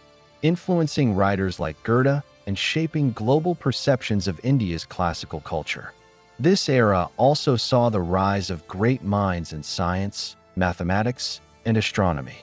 Speaker 1: influencing writers like Goethe and shaping global perceptions of India's classical culture. This era also saw the rise of great minds in science, mathematics, and astronomy.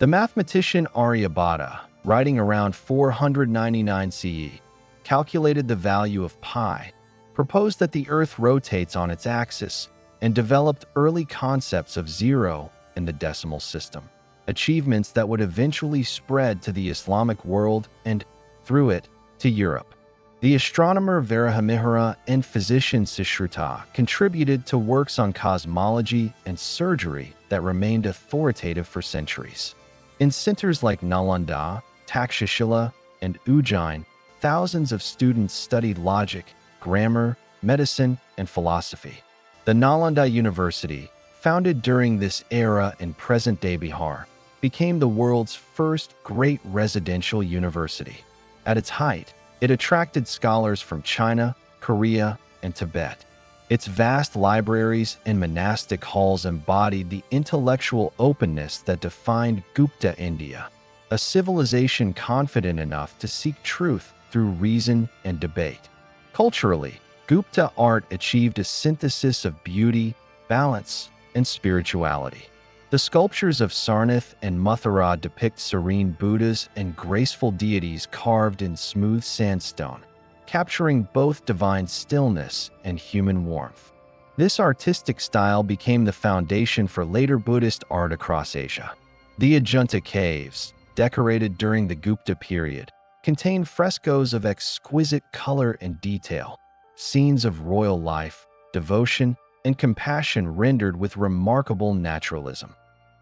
Speaker 1: The mathematician Aryabhata, writing around 499 CE, calculated the value of pi, proposed that the Earth rotates on its axis, and developed early concepts of zero and the decimal system, achievements that would eventually spread to the Islamic world and, through it, to Europe. The astronomer Varahamihara and physician Sushruta contributed to works on cosmology and surgery that remained authoritative for centuries. In centers like Nalanda, Takshashila, and Ujjain, thousands of students studied logic, grammar, medicine, and philosophy. The Nalanda University, founded during this era in present-day Bihar, became the world's first great residential university. At its height, it attracted scholars from China, Korea, and Tibet. Its vast libraries and monastic halls embodied the intellectual openness that defined Gupta India, a civilization confident enough to seek truth through reason and debate. Culturally, Gupta art achieved a synthesis of beauty, balance, and spirituality. The sculptures of Sarnath and Mathura depict serene Buddhas and graceful deities carved in smooth sandstone, capturing both divine stillness and human warmth. This artistic style became the foundation for later Buddhist art across Asia. The Ajanta caves, decorated during the Gupta period, contain frescoes of exquisite color and detail, scenes of royal life, devotion, and compassion rendered with remarkable naturalism.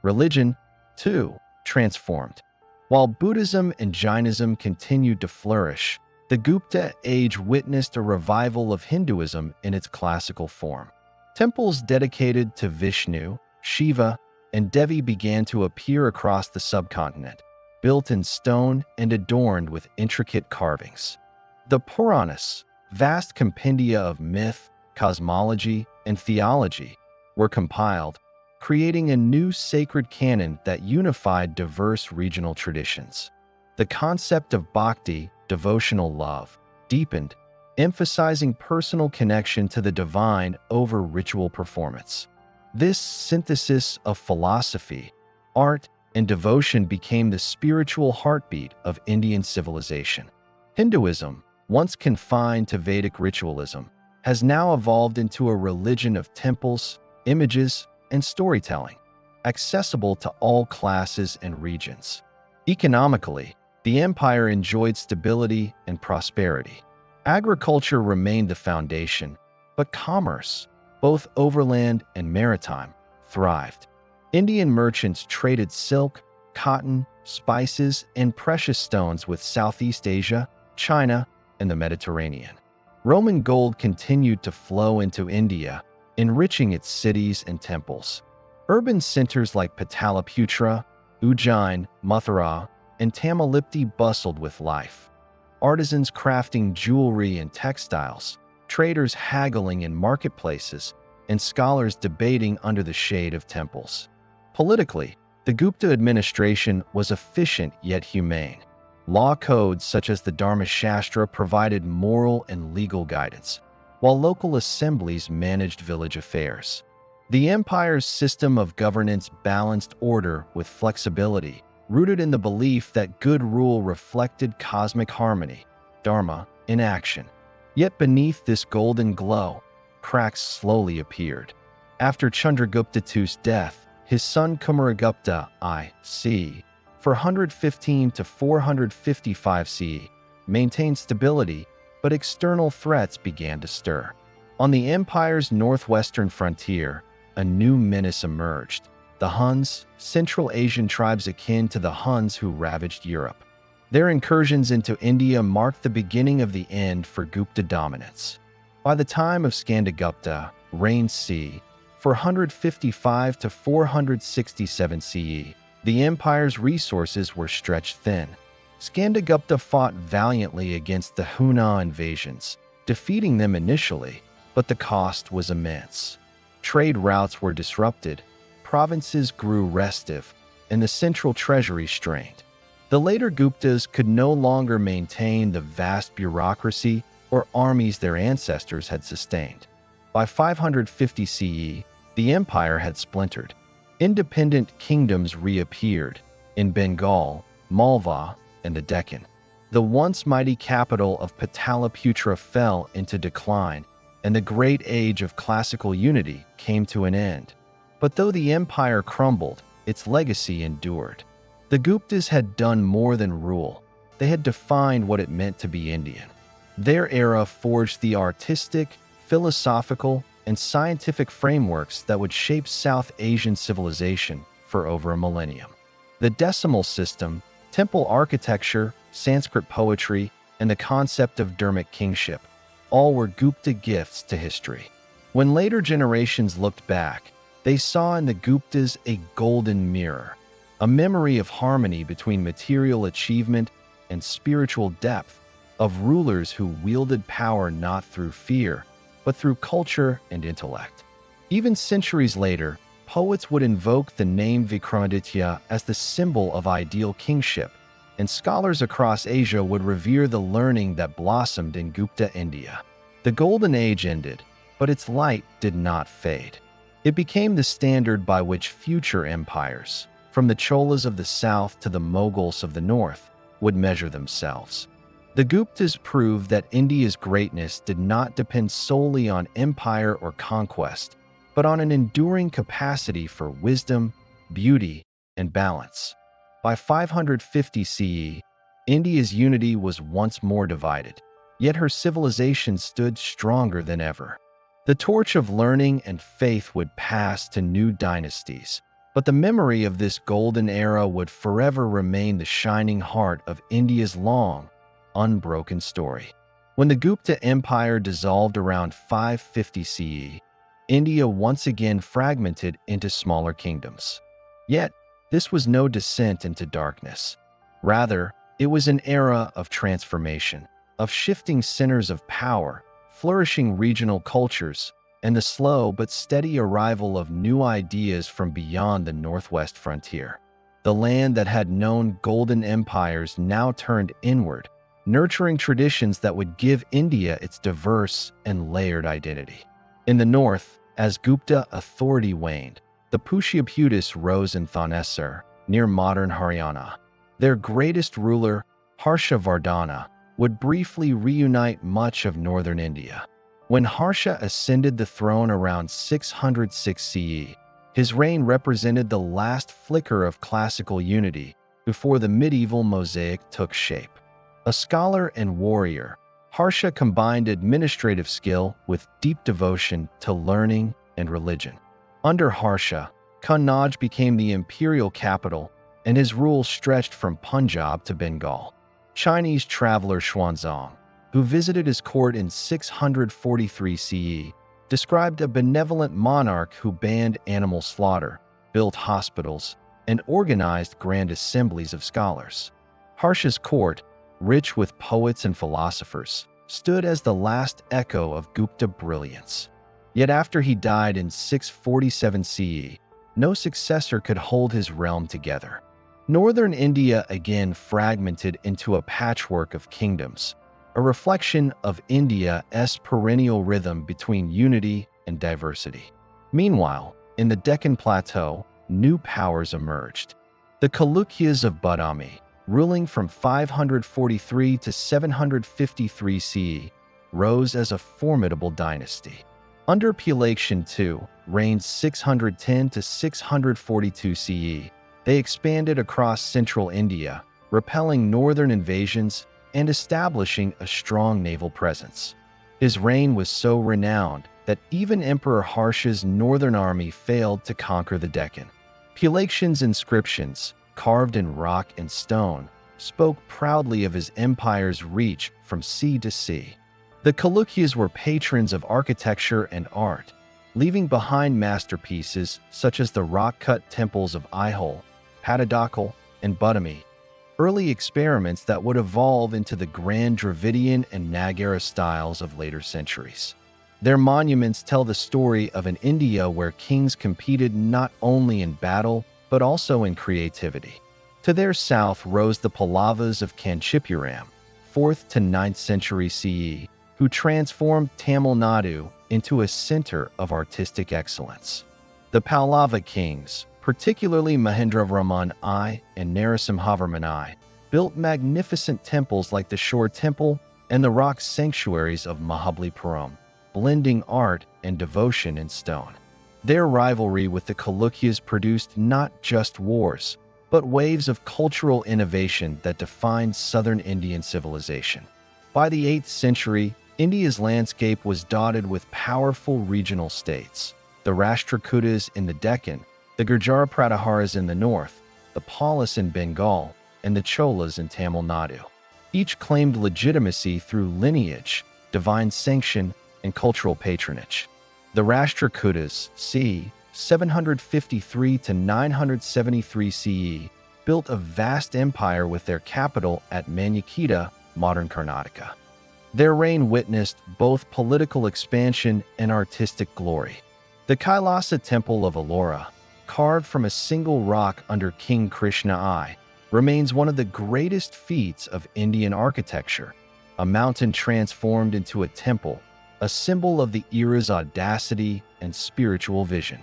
Speaker 1: Religion, too, transformed. While Buddhism and Jainism continued to flourish, the Gupta age witnessed a revival of Hinduism in its classical form. Temples dedicated to Vishnu, Shiva, and Devi began to appear across the subcontinent, built in stone and adorned with intricate carvings. The Puranas, vast compendia of myth, cosmology, and theology, were compiled, creating a new sacred canon that unified diverse regional traditions. The concept of bhakti, devotional love, deepened, emphasizing personal connection to the divine over ritual performance. This synthesis of philosophy, art, and devotion became the spiritual heartbeat of Indian civilization. Hinduism, once confined to Vedic ritualism, has now evolved into a religion of temples, images, and storytelling, accessible to all classes and regions. Economically, the empire enjoyed stability and prosperity. Agriculture remained the foundation, but commerce, both overland and maritime, thrived. Indian merchants traded silk, cotton, spices, and precious stones with Southeast Asia, China, and the Mediterranean. Roman gold continued to flow into India, enriching its cities and temples. Urban centers like Pataliputra, Ujjain, Mathura, and Tamilipti bustled with life. Artisans crafting jewelry and textiles, traders haggling in marketplaces, and scholars debating under the shade of temples. Politically, the Gupta administration was efficient yet humane. Law codes such as the Dharmashastra provided moral and legal guidance, while local assemblies managed village affairs. The empire's system of governance balanced order with flexibility, rooted in the belief that good rule reflected cosmic harmony, dharma, in action. Yet beneath this golden glow, cracks slowly appeared. After Chandragupta II's death, his son Kumaragupta I.C. 415 to 455 CE maintained stability, but external threats began to stir. On the empire's northwestern frontier, a new menace emerged. The Huns, Central Asian tribes akin to the Huns who ravaged Europe. Their incursions into India marked the beginning of the end for Gupta dominance. By the time of Skandagupta, reign c. 455 to 467 CE, the empire's resources were stretched thin. Skandagupta fought valiantly against the Hunna invasions, defeating them initially, but the cost was immense. Trade routes were disrupted, provinces grew restive, and the central treasury strained. The later Guptas could no longer maintain the vast bureaucracy or armies their ancestors had sustained. By 550 CE, the empire had splintered. Independent kingdoms reappeared in Bengal, Malwa, and the Deccan. The once mighty capital of Pataliputra fell into decline, and the great age of classical unity came to an end. But though the empire crumbled, its legacy endured. The Guptas had done more than rule. They had defined what it meant to be Indian. Their era forged the artistic, philosophical, and scientific frameworks that would shape South Asian civilization for over a millennium. The decimal system, temple architecture, Sanskrit poetry, and the concept of Dharmic kingship, all were Gupta gifts to history. When later generations looked back, they saw in the Guptas a golden mirror, a memory of harmony between material achievement and spiritual depth, of rulers who wielded power not through fear, but through culture and intellect. Even centuries later, poets would invoke the name Vikramaditya as the symbol of ideal kingship, and scholars across Asia would revere the learning that blossomed in Gupta India. The Golden Age ended, but its light did not fade. It became the standard by which future empires, from the Cholas of the south to the Mughals of the north, would measure themselves. The Guptas proved that India's greatness did not depend solely on empire or conquest, but on an enduring capacity for wisdom, beauty, and balance. By 550 CE, India's unity was once more divided, yet her civilization stood stronger than ever. The torch of learning and faith would pass to new dynasties, but the memory of this golden era would forever remain the shining heart of India's long, unbroken story. When the Gupta Empire dissolved around 550 CE, India once again fragmented into smaller kingdoms. Yet, this was no descent into darkness. Rather, it was an era of transformation, of shifting centers of power, flourishing regional cultures, and the slow but steady arrival of new ideas from beyond the northwest frontier. The land that had known golden empires now turned inward, nurturing traditions that would give India its diverse and layered identity. In the north, as Gupta authority waned, the Pushyabhutis rose in Thanesar, near modern Haryana. Their greatest ruler, Harshavardhana, would briefly reunite much of northern India. When Harsha ascended the throne around 606 CE, his reign represented the last flicker of classical unity before the medieval mosaic took shape. A scholar and warrior, Harsha combined administrative skill with deep devotion to learning and religion. Under Harsha, Kannauj became the imperial capital, and his rule stretched from Punjab to Bengal. Chinese traveler Xuanzang, who visited his court in 643 CE, described a benevolent monarch who banned animal slaughter, built hospitals, and organized grand assemblies of scholars. Harsha's court, rich with poets and philosophers, stood as the last echo of Gupta brilliance. Yet after he died in 647 CE, no successor could hold his realm together. Northern India again fragmented into a patchwork of kingdoms, a reflection of India's perennial rhythm between unity and diversity. Meanwhile, in the Deccan Plateau, new powers emerged. The Chalukyas of Badami, ruling from 543 to 753 CE, rose as a formidable dynasty. Under Pulakshin II, reigned 610 to 642 CE, they expanded across central India, repelling northern invasions and establishing a strong naval presence. His reign was so renowned that even Emperor Harsha's northern army failed to conquer the Deccan. Pulakshin's inscriptions, carved in rock and stone, spoke proudly of his empire's reach from sea to sea. The Chalukyas were patrons of architecture and art, leaving behind masterpieces such as the rock-cut temples of Aihole, Patadakal, and Badami, early experiments that would evolve into the grand Dravidian and Nagara styles of later centuries. Their monuments tell the story of an India where kings competed not only in battle, but also in creativity. To their south rose the Pallavas of Kanchipuram, 4th to 9th century CE, who transformed Tamil Nadu into a center of artistic excellence. The Pallava kings, particularly Mahendravarman I and Narasimhavarman I, built magnificent temples like the Shore Temple and the rock sanctuaries of Mahabalipuram, blending art and devotion in stone. Their rivalry with the Chalukyas produced not just wars, but waves of cultural innovation that defined southern Indian civilization. By the 8th century, India's landscape was dotted with powerful regional states: the Rashtrakutas in the Deccan, the Gurjara Pratiharas in the north, the Palas in Bengal, and the Cholas in Tamil Nadu. Each claimed legitimacy through lineage, divine sanction, and cultural patronage. The Rashtrakutas, c. 753 to 973 CE, built a vast empire with their capital at Manyakita, modern Karnataka. Their reign witnessed both political expansion and artistic glory. The Kailasa Temple of Ellora, carved from a single rock under King Krishna I, remains one of the greatest feats of Indian architecture, a mountain transformed into a temple, a symbol of the era's audacity and spiritual vision.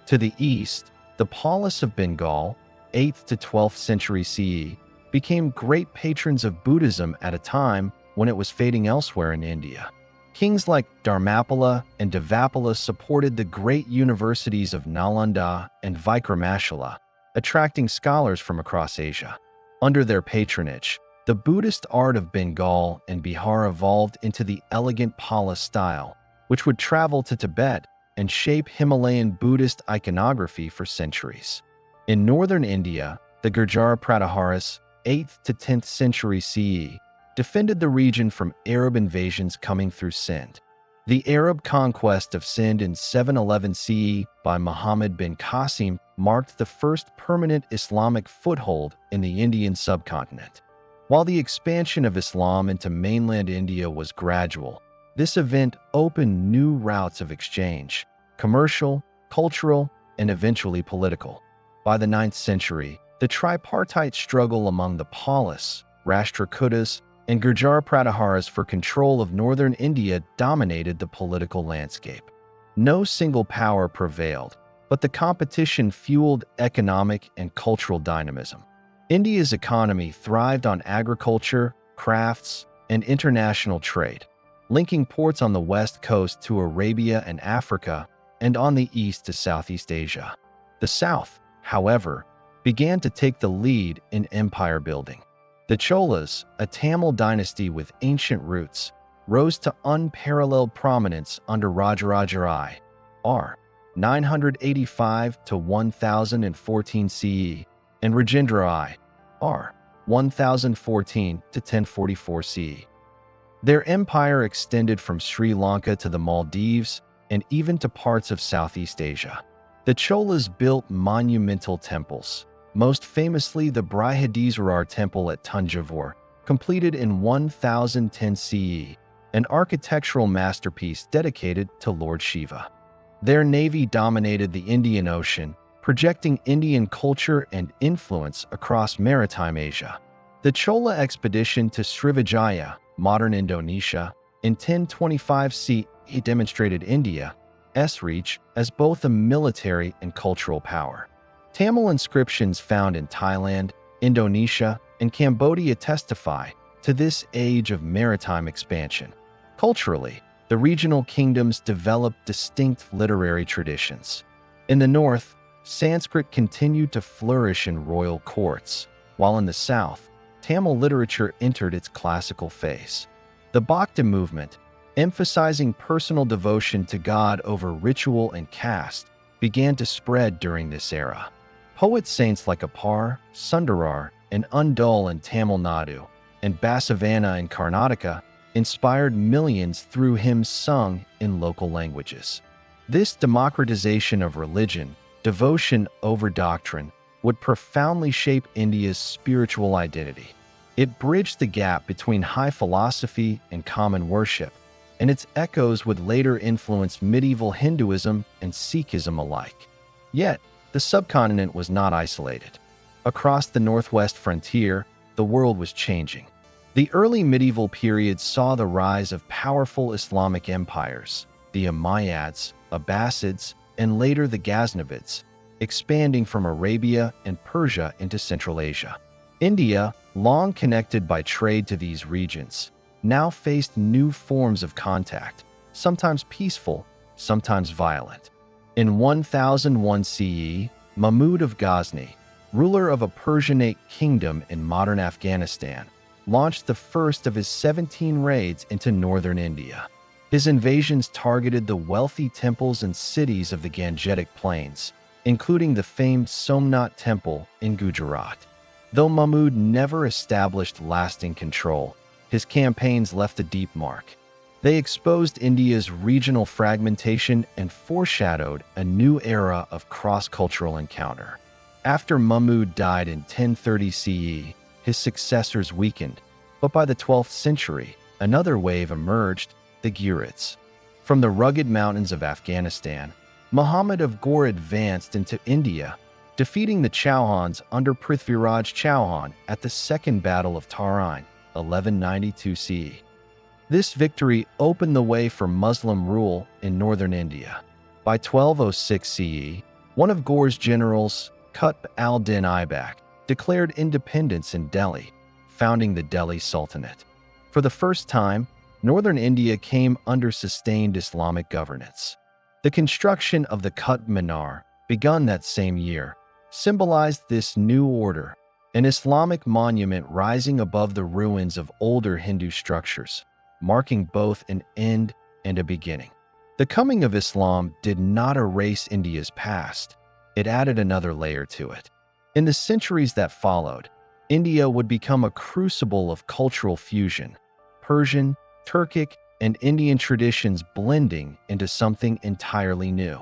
Speaker 1: To the east, the Palas of Bengal, 8th to 12th century CE, became great patrons of Buddhism at a time when it was fading elsewhere in India. Kings like Dharmapala and Devapala supported the great universities of Nalanda and Vikramashala, attracting scholars from across Asia. Under their patronage, the Buddhist art of Bengal and Bihar evolved into the elegant Pala style, which would travel to Tibet and shape Himalayan Buddhist iconography for centuries. In northern India, the Gurjara Pratiharas, 8th to 10th century CE, defended the region from Arab invasions coming through Sindh. The Arab conquest of Sind in 711 CE by Muhammad bin Qasim marked the first permanent Islamic foothold in the Indian subcontinent. While the expansion of Islam into mainland India was gradual, this event opened new routes of exchange, commercial, cultural, and eventually political. By the 9th century, the tripartite struggle among the Palas, Rashtrakutas, and Gurjar Pratiharas for control of northern India dominated the political landscape. No single power prevailed, but the competition fueled economic and cultural dynamism. India's economy thrived on agriculture, crafts, and international trade, linking ports on the west coast to Arabia and Africa, and on the east to Southeast Asia. The south, however, began to take the lead in empire building. The Cholas, a Tamil dynasty with ancient roots, rose to unparalleled prominence under Rajaraja I, r. 985 to 1014 CE, and Rajendra I, r. 1014 to 1044 CE. Their empire extended from Sri Lanka to the Maldives and even to parts of Southeast Asia. The Cholas built monumental temples, most famously the Brihadiswarar Temple at Tanjavur, completed in 1010 CE, an architectural masterpiece dedicated to Lord Shiva. Their navy dominated the Indian Ocean, projecting Indian culture and influence across maritime Asia. The Chola expedition to Srivijaya, modern Indonesia, in 1025 CE demonstrated India's reach as both a military and cultural power. Tamil inscriptions found in Thailand, Indonesia, and Cambodia testify to this age of maritime expansion. Culturally, the regional kingdoms developed distinct literary traditions. In the north, Sanskrit continued to flourish in royal courts, while in the south, Tamil literature entered its classical phase. The Bhakti movement, emphasizing personal devotion to God over ritual and caste, began to spread during this era. Poet saints like Appar, Sundarar, and Undul in Tamil Nadu, and Basavana in Karnataka inspired millions through hymns sung in local languages. This democratization of religion, devotion over doctrine, would profoundly shape India's spiritual identity. It bridged the gap between high philosophy and common worship, and its echoes would later influence medieval Hinduism and Sikhism alike. Yet, the subcontinent was not isolated. Across the northwest frontier, the world was changing. The early medieval period saw the rise of powerful Islamic empires, the Umayyads, Abbasids, and later the Ghaznavids, expanding from Arabia and Persia into Central Asia. India, long connected by trade to these regions, now faced new forms of contact, sometimes peaceful, sometimes violent. In 1001 CE, Mahmud of Ghazni, ruler of a Persianate kingdom in modern Afghanistan, launched the first of his 17 raids into northern India. His invasions targeted the wealthy temples and cities of the Gangetic Plains, including the famed Somnath Temple in Gujarat. Though Mahmud never established lasting control, his campaigns left a deep mark. They exposed India's regional fragmentation and foreshadowed a new era of cross-cultural encounter. After Mahmud died in 1030 CE, his successors weakened, but by the 12th century, another wave emerged, the Ghurids. From the rugged mountains of Afghanistan, Muhammad of Ghor advanced into India, defeating the Chauhans under Prithviraj Chauhan at the Second Battle of Tarin, 1192 CE. This victory opened the way for Muslim rule in northern India. By 1206 CE, one of Ghor's generals, Qutb al-Din Aibak, declared independence in Delhi, founding the Delhi Sultanate. For the first time, northern India came under sustained Islamic governance. The construction of the Qutb Minar, begun that same year, symbolized this new order, an Islamic monument rising above the ruins of older Hindu structures, marking both an end and a beginning. The coming of Islam did not erase India's past, it added another layer to it. In the centuries that followed, India would become a crucible of cultural fusion. Persian, Turkic, and Indian traditions blending into something entirely new.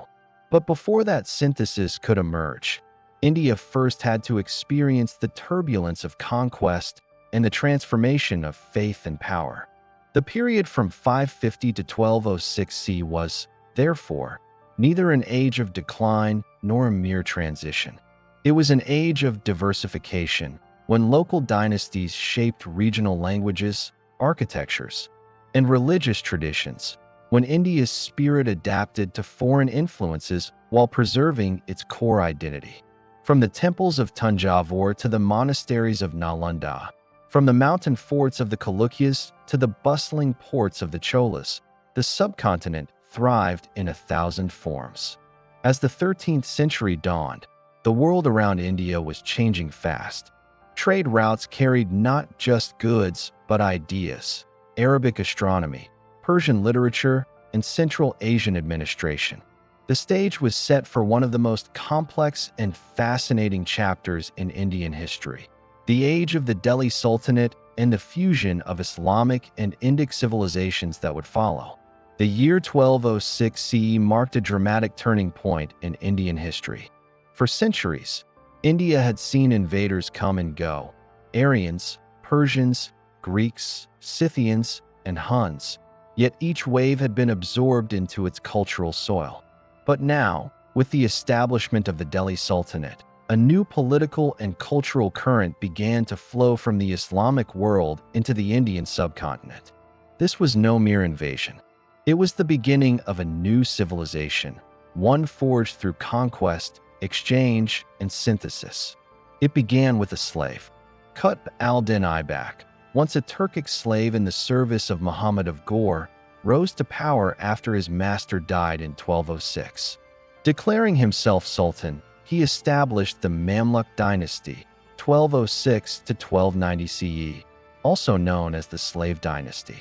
Speaker 1: But before that synthesis could emerge, India first had to experience the turbulence of conquest and the transformation of faith and power. The period from 550 to 1206 C was, therefore, neither an age of decline nor a mere transition. It was an age of diversification, when local dynasties shaped regional languages, architectures, and religious traditions, when India's spirit adapted to foreign influences while preserving its core identity. From the temples of Tanjavur to the monasteries of Nalanda, from the mountain forts of the Chalukyas to the bustling ports of the Cholas, the subcontinent thrived in 1,000 forms. As the 13th century dawned, the world around India was changing fast. Trade routes carried not just goods, but ideas, Arabic astronomy, Persian literature, and Central Asian administration. The stage was set for one of the most complex and fascinating chapters in Indian history, the age of the Delhi Sultanate and the fusion of Islamic and Indic civilizations that would follow. The year 1206 CE marked a dramatic turning point in Indian history. For centuries, India had seen invaders come and go: Aryans, Persians, Greeks, Scythians, and Huns, yet each wave had been absorbed into its cultural soil. But now, with the establishment of the Delhi Sultanate, a new political and cultural current began to flow from the Islamic world into the Indian subcontinent. This was no mere invasion. It was the beginning of a new civilization, one forged through conquest, exchange, and synthesis. It began with a slave. Qutb al-Din Aibak, once a Turkic slave in the service of Muhammad of Ghor, rose to power after his master died in 1206. Declaring himself sultan, he established the Mamluk dynasty, 1206 to 1290 CE, also known as the Slave Dynasty.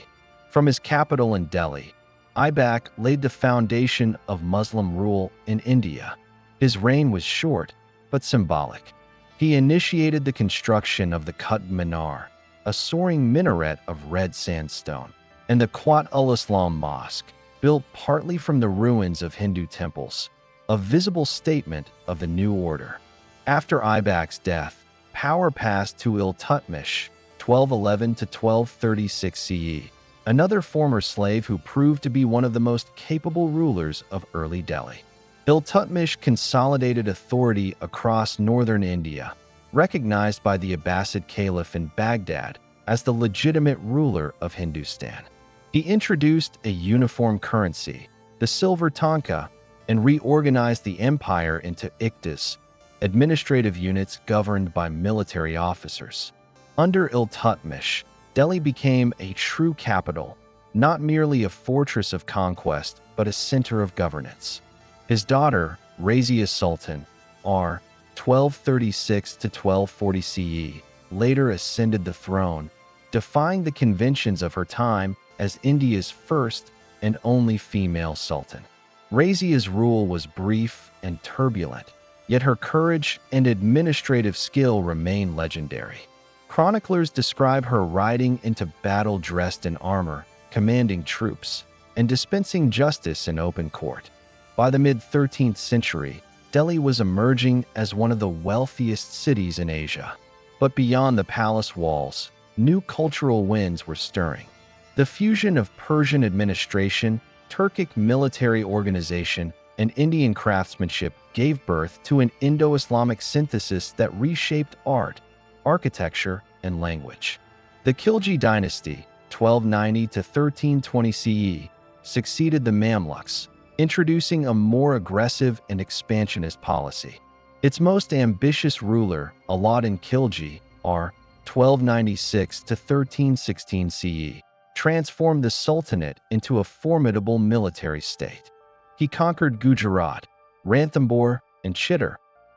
Speaker 1: From his capital in Delhi, Aibak laid the foundation of Muslim rule in India. His reign was short, but symbolic. He initiated the construction of the Qutb Minar, a soaring minaret of red sandstone, and the Quat-ul-Islam Mosque, built partly from the ruins of Hindu temples, a visible statement of the new order. After Aibak's death, power passed to Iltutmish, 1211 to 1236 CE, another former slave who proved to be one of the most capable rulers of early Delhi. Iltutmish consolidated authority across northern India, recognized by the Abbasid Caliph in Baghdad as the legitimate ruler of Hindustan. He introduced a uniform currency, the silver tanka, and reorganized the empire into iktas, administrative units governed by military officers. Under Iltutmish, Delhi became a true capital, not merely a fortress of conquest, but a center of governance. His daughter, Razia Sultan, r. 1236 to 1240 CE, later ascended the throne, defying the conventions of her time as India's first and only female sultan. Razia's rule was brief and turbulent, yet her courage and administrative skill remain legendary. Chroniclers describe her riding into battle dressed in armor, commanding troops, and dispensing justice in open court. By the mid-13th century, Delhi was emerging as one of the wealthiest cities in Asia. But beyond the palace walls, new cultural winds were stirring. The fusion of Persian administration, Turkic military organization, and Indian craftsmanship gave birth to an Indo-Islamic synthesis that reshaped art, architecture, and language. The Khilji dynasty, 1290 to 1320 CE, succeeded the Mamluks, introducing a more aggressive and expansionist policy. Its most ambitious ruler, Alauddin Khilji, r. 1296 to 1316 CE, transformed the Sultanate into a formidable military state. He conquered Gujarat, Ranthambore, and Chittor,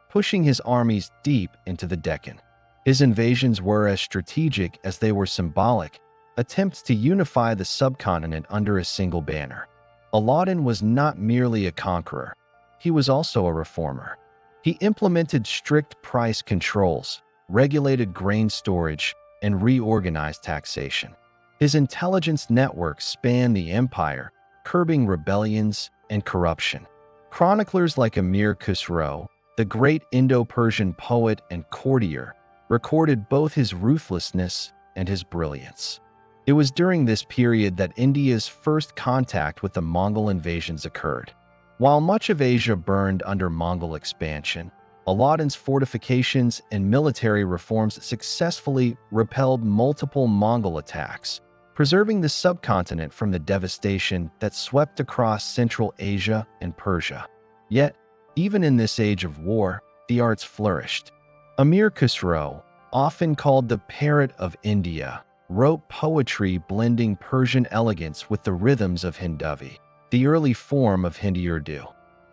Speaker 1: pushing his armies deep into the Deccan. His invasions were as strategic as they were symbolic, attempts to unify the subcontinent under a single banner. Alauddin was not merely a conqueror, he was also a reformer. He implemented strict price controls, regulated grain storage, and reorganized taxation. His intelligence networks span the empire, curbing rebellions and corruption. Chroniclers like Amir Khusro, the great Indo-Persian poet and courtier, recorded both his ruthlessness and his brilliance. It was during this period that India's first contact with the Mongol invasions occurred. While much of Asia burned under Mongol expansion, Aladdin's fortifications and military reforms successfully repelled multiple Mongol attacks, preserving the subcontinent from the devastation that swept across Central Asia and Persia. Yet, even in this age of war, the arts flourished. Amir Khusro, often called the Parrot of India, wrote poetry blending Persian elegance with the rhythms of Hindavi, the early form of Hindi Urdu.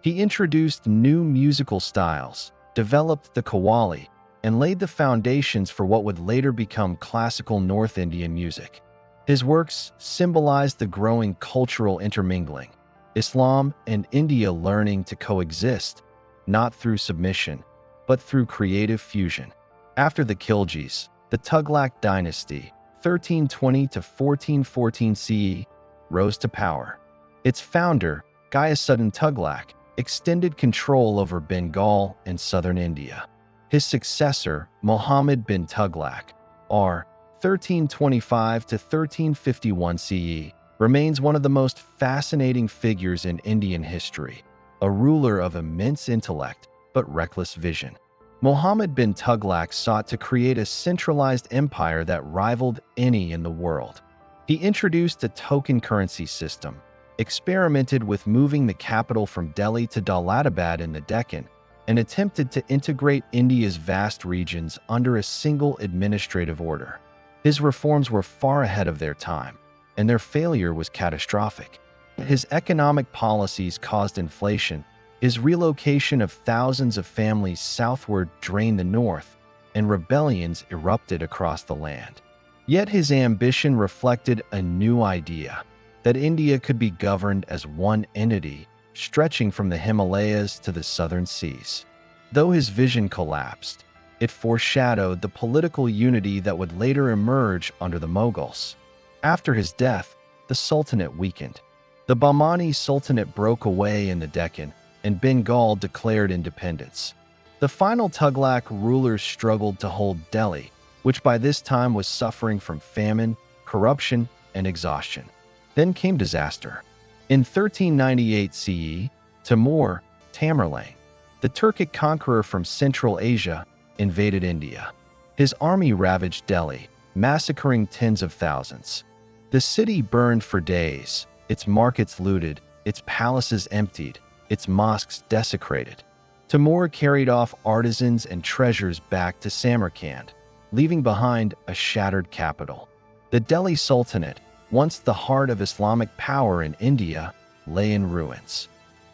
Speaker 1: He introduced new musical styles, developed the qawwali, and laid the foundations for what would later become classical North Indian music. His works symbolized the growing cultural intermingling, Islam and India learning to coexist, not through submission, but through creative fusion. After the Khiljis, the Tughlaq dynasty, 1320 to 1414 CE, rose to power. Its founder, Ghiyasuddin Tughlaq, extended control over Bengal and southern India. His successor, Muhammad bin Tughlaq, r. 1325 to 1351 CE, remains one of the most fascinating figures in Indian history, a ruler of immense intellect but reckless vision. Muhammad bin Tughlaq sought to create a centralized empire that rivaled any in the world. He introduced a token currency system, experimented with moving the capital from Delhi to Daulatabad in the Deccan, and attempted to integrate India's vast regions under a single administrative order. His reforms were far ahead of their time, and their failure was catastrophic. His economic policies caused inflation. His relocation of thousands of families southward drained the north, and rebellions erupted across the land. Yet his ambition reflected a new idea, that India could be governed as one entity, stretching from the Himalayas to the southern seas. Though his vision collapsed, it foreshadowed the political unity that would later emerge under the Mughals. After his death, the Sultanate weakened. The Bahmani Sultanate broke away in the Deccan, and Bengal declared independence. The final Tughlaq rulers struggled to hold Delhi, which by this time was suffering from famine, corruption, and exhaustion. Then came disaster. In 1398 CE, Timur, Tamerlane, the Turkic conqueror from Central Asia, invaded India. His army ravaged Delhi, massacring tens of thousands. The city burned for days, its markets looted, its palaces emptied, its mosques desecrated. Timur carried off artisans and treasures back to Samarkand, leaving behind a shattered capital. The Delhi Sultanate, once the heart of Islamic power in India, lay in ruins.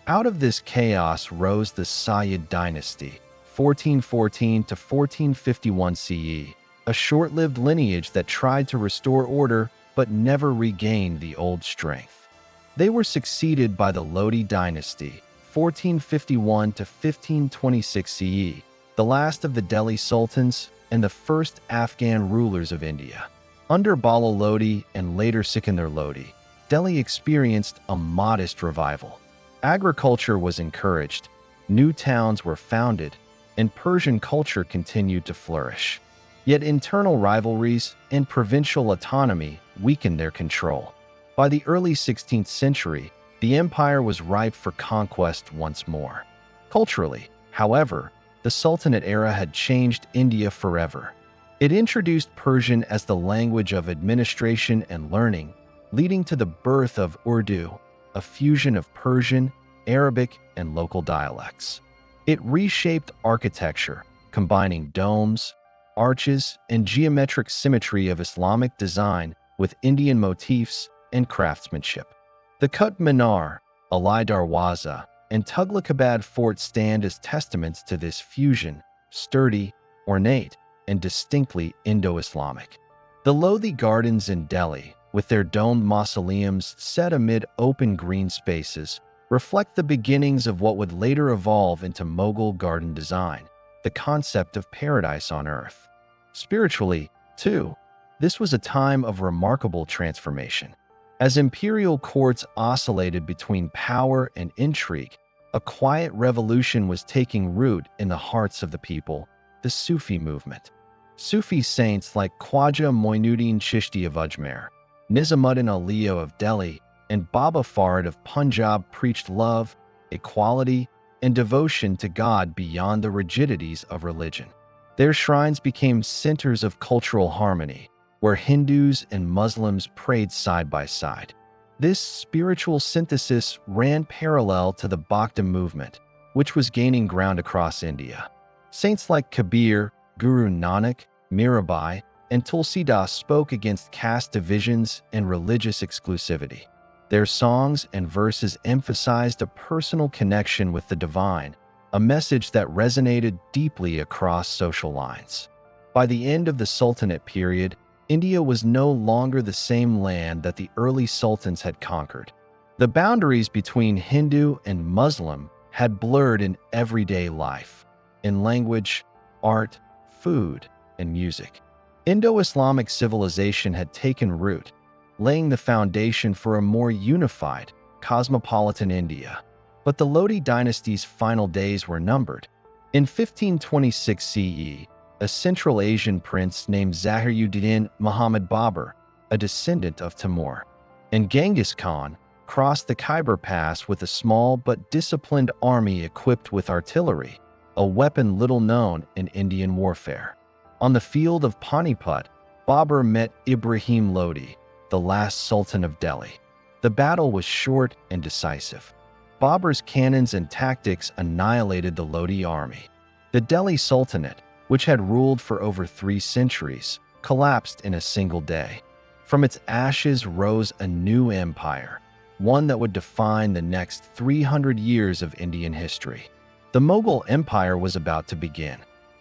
Speaker 1: Out of this chaos rose the Sayyid dynasty, 1414 to 1451 CE, a short-lived lineage that tried to restore order but never regained the old strength. They were succeeded by the Lodi dynasty, 1451 to 1526 CE, the last of the Delhi Sultans and the first Afghan rulers of India. Under Bala Lodi and later Sikandar Lodi, Delhi experienced a modest revival. Agriculture was encouraged, new towns were founded, and Persian culture continued to flourish. Yet internal rivalries and provincial autonomy weakened their control. By the early 16th century, the empire was ripe for conquest once more. Culturally, however, the Sultanate era had changed India forever. It introduced Persian as the language of administration and learning, leading to the birth of Urdu, a fusion of Persian, Arabic, and local dialects. It reshaped architecture, combining domes, arches, and geometric symmetry of Islamic design with Indian motifs and craftsmanship. The Qutb Minar, Alai Darwaza, and Tughlaqabad Fort stand as testaments to this fusion, sturdy, ornate, and distinctly Indo-Islamic. The Lodhi Gardens in Delhi, with their domed mausoleums set amid open green spaces, reflect the beginnings of what would later evolve into Mughal garden design, the concept of paradise on earth. Spiritually, too, This was a time of remarkable transformation. As imperial courts oscillated between power and intrigue, a quiet revolution was taking root in the hearts of the people, the Sufi movement. Sufi saints like Khwaja Moinuddin Chishti of Ajmer, Nizamuddin Auliya of Delhi, and Baba Farid of Punjab preached love, equality, and devotion to God beyond the rigidities of religion. Their shrines became centers of cultural harmony, where Hindus and Muslims prayed side by side. This spiritual synthesis ran parallel to the Bhakti movement, which was gaining ground across India. Saints like Kabir, Guru Nanak, Mirabai, and Tulsidas spoke against caste divisions and religious exclusivity. Their songs and verses emphasized a personal connection with the divine, a message that resonated deeply across social lines. By the end of the Sultanate period, India was no longer the same land that the early sultans had conquered. The boundaries between Hindu and Muslim had blurred in everyday life, in language, art, food, and music. Indo-Islamic civilization had taken root, laying the foundation for a more unified, cosmopolitan India. But the Lodi dynasty's final days were numbered. In 1526 CE, a Central Asian prince named Zahiruddin Muhammad Babur, a descendant of Timur, and Genghis Khan crossed the Khyber Pass with a small but disciplined army equipped with artillery, a weapon little known in Indian warfare. On the field of Panipat, Babur met Ibrahim Lodi, the last sultan of Delhi. The battle was short and decisive. Babur's cannons and tactics annihilated the Lodi army. The Delhi Sultanate, which had ruled for over 3 centuries, collapsed in a single day. From its ashes rose a new empire, one that would define the next 300 years of Indian history. The Mughal Empire was about to begin.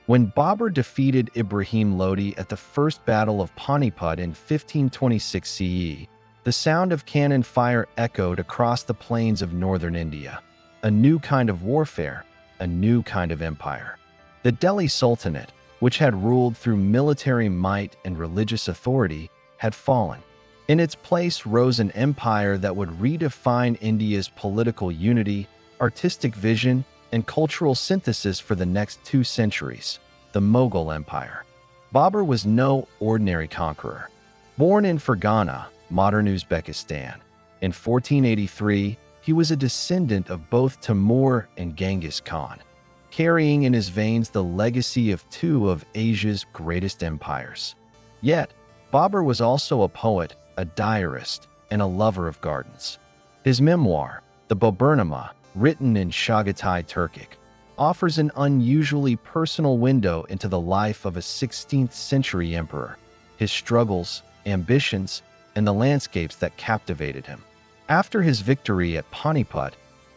Speaker 1: When Babur defeated Ibrahim Lodi at the First Battle of Panipat in 1526 CE, the sound of cannon fire echoed across the plains of northern India. A new kind of warfare, a new kind of empire. The Delhi Sultanate, which had ruled through military might and religious authority, had fallen. In its place rose an empire that would redefine India's political unity, artistic vision, and cultural synthesis for the next 2 centuries, the Mughal Empire. Babur was no ordinary conqueror. Born in Fergana, modern Uzbekistan, in 1483, he was a descendant of both Timur and Genghis Khan, carrying in his veins the legacy of 2 of Asia's greatest empires. Yet, Babur was also a poet, a diarist, and a lover of gardens. His memoir, the Baburnama, written in Chagatai Turkic, offers an unusually personal window into the life of a 16th-century emperor, his struggles, ambitions, and the landscapes that captivated him. After his victory at Panipat,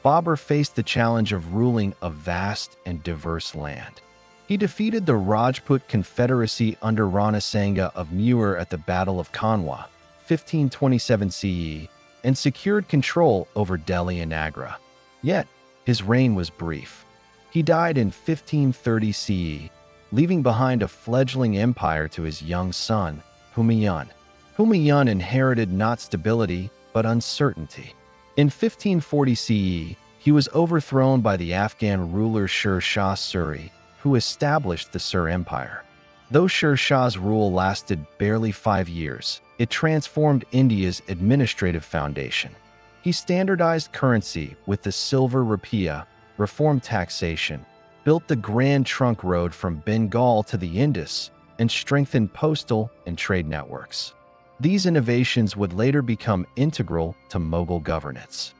Speaker 1: Babur faced the challenge of ruling a vast and diverse land. He defeated the Rajput Confederacy under Rana Sanga of Mewar at the Battle of Kanwa, 1527 CE, and secured control over Delhi and Agra. Yet, his reign was brief. He died in 1530 CE, leaving behind a fledgling empire to his young son, Humayun. Humayun inherited not stability, but uncertainty. In 1540 CE, he was overthrown by the Afghan ruler Sher Shah Suri, who established the Sur Empire. Though Sher Shah's rule lasted barely 5 years, it transformed India's administrative foundation. He standardized currency with the silver rupiah, reformed taxation, built the Grand Trunk Road from Bengal to the Indus, and strengthened postal and trade networks. These innovations would later become integral to Mughal governance.